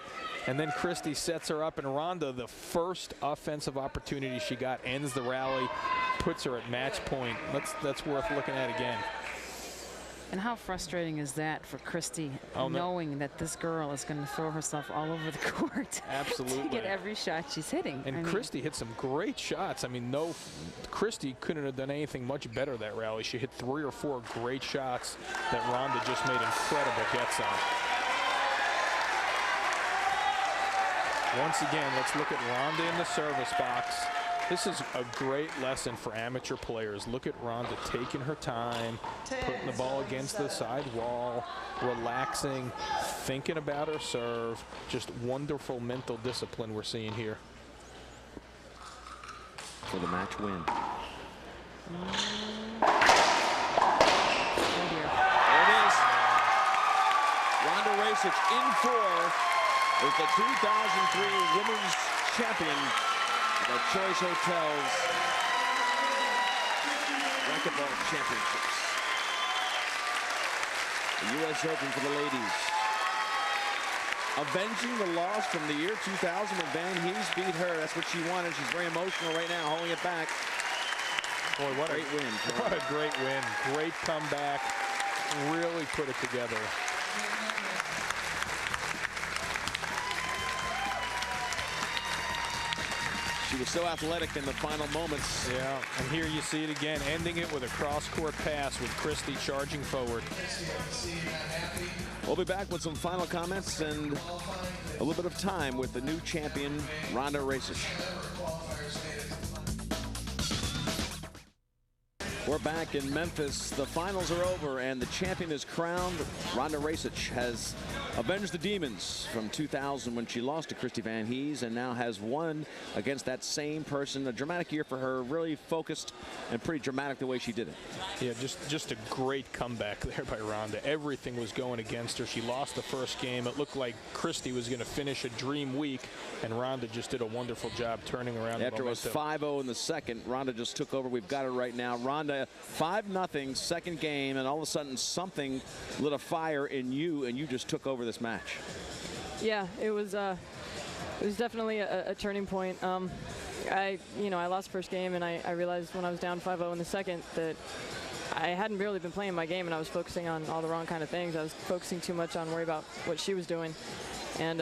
And then Christie sets her up, and Ronda, the first offensive opportunity she got, ends the rally, puts her at match point. That's worth looking at again. And how frustrating is that for Christie, knowing that this girl is going to throw herself all over the court? Absolutely. To get every shot she's hitting. And Christie hit some great shots. I mean, Christie couldn't have done anything much better that rally. She hit 3 or 4 great shots that Ronda just made incredible gets on. Once again, let's look at Ronda in the service box. This is a great lesson for amateur players. Look at Ronda taking her time, putting the ball against the side wall, relaxing, thinking about her serve. Just wonderful mental discipline we're seeing here. For the match win. There it is. Ronda Racich in 4 is the 2003 Women's Champion. The Choice Hotels Racquetball Championships. The U.S. Open for the ladies. Avenging the loss from the year 2000 when Van Hees beat her. That's what she wanted. She's very emotional right now, holding it back. Boy, what great win. What a great win. Great comeback. Really put it together. She was so athletic in the final moments. Yeah, and here you see it again, ending it with a cross-court pass with Christie charging forward. We'll be back with some final comments and a little bit of time with the new champion, Ronda Racich. We're back in Memphis. The finals are over and the champion is crowned. Ronda Racich has avenged the demons from 2000 when she lost to Christie Van Hees and now has won against that same person. A dramatic year for her, really focused and pretty dramatic the way she did it. Yeah, just a great comeback there by Ronda. Everything was going against her. She lost the first game. It looked like Christie was going to finish a dream week, and Ronda just did a wonderful job turning around. After it was 5-0 in the second, Ronda just took over. We've got her right now. Ronda 5-0 second game, and all of a sudden something lit a fire in you, and you just took over this match. Yeah, it was definitely a turning point. I lost first game, and I realized when I was down 5-0 in the second that I hadn't really been playing my game, and I was focusing on all the wrong kind of things. I was focusing too much on worry about what she was doing, and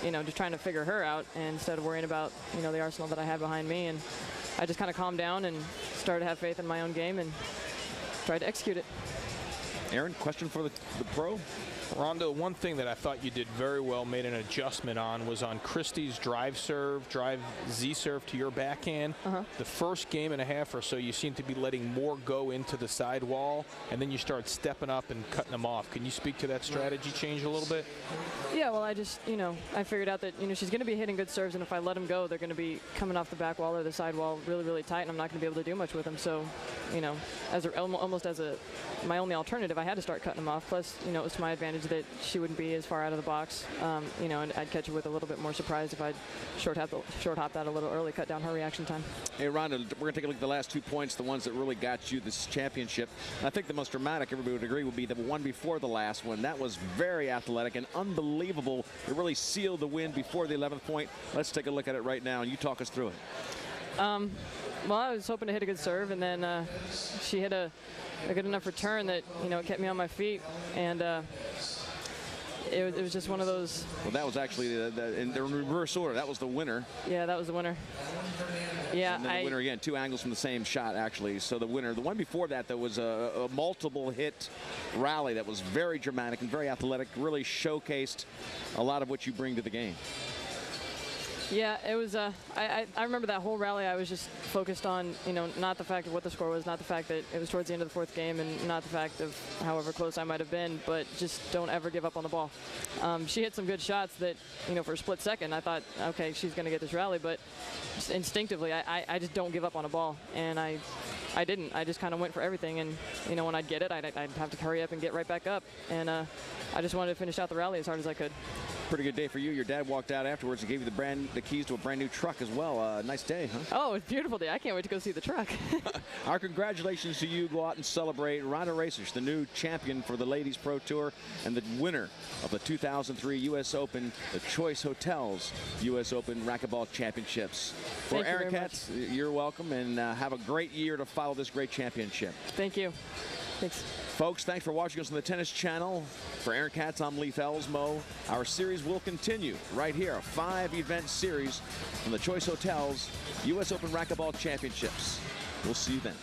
just trying to figure her out, and instead of worrying about the arsenal that I had behind me. And I just kind of calmed down and started to have faith in my own game and tried to execute it. Aaron, question for the pro? Rhonda, one thing that I thought you did very well, made an adjustment on, was on Christie's drive Z serve to your backhand. The first game and a half or so, you seem to be letting more go into the sidewall, and then you start stepping up and cutting them off. Can you speak to that strategy change a little bit? Yeah, well, I just, I figured out that, she's going to be hitting good serves, and if I let them go, they're going to be coming off the back wall or the side wall really, really tight, and I'm not going to be able to do much with them. So, almost as my only alternative, I had to start cutting them off. Plus, it was to my advantage that she wouldn't be as far out of the box, and I'd catch her with a little bit more surprise if I'd short hop that a little early, cut down her reaction time. Hey, Rhonda, we're going to take a look at the last 2 points, the ones that really got you this championship. I think the most dramatic, everybody would agree, would be the one before the last one. That was very athletic and unbelievable. It really sealed the win before the 11th point. Let's take a look at it right now, and you talk us through it. Well, I was hoping to hit a good serve, and then she hit a good enough return that, it kept me on my feet, and it was just one of those. Well, that was actually in the reverse order. That was the winner. Yeah, that was the winner. Yeah, and then the winner again, 2 angles from the same shot, actually. So the winner, the one before that, there was a multiple hit rally that was very dramatic and very athletic, really showcased a lot of what you bring to the game. Yeah, it was. I remember that whole rally. I was just focused on, not the fact of what the score was, not the fact that it was towards the end of the 4th game, and not the fact of however close I might have been, but just don't ever give up on the ball. She hit some good shots that, for a split second, I thought, okay, she's going to get this rally, but just instinctively, I just don't give up on a ball, and I didn't. I just kind of went for everything, and when I'd get it, I'd have to hurry up and get right back up, and I just wanted to finish out the rally as hard as I could. Pretty good day for you. Your dad walked out afterwards and gave you the keys to a brand new truck as well. Nice day, huh? Oh, it's a beautiful day. I can't wait to go see the truck. Our congratulations to you. Go out and celebrate. Rhonda Racich, the new champion for the Ladies Pro Tour and the winner of the 2003 U.S. Open, the Choice Hotels U.S. Open Racquetball Championships. For Aaron Katz, you're welcome, and have a great year to follow this great championship. Thank you. Thanks. Folks, thanks for watching us on the Tennis Channel. For Aaron Katz, I'm Lee Felsmo. Our series will continue right here, a 5-event series from the Choice Hotels U.S. Open Racquetball Championships. We'll see you then.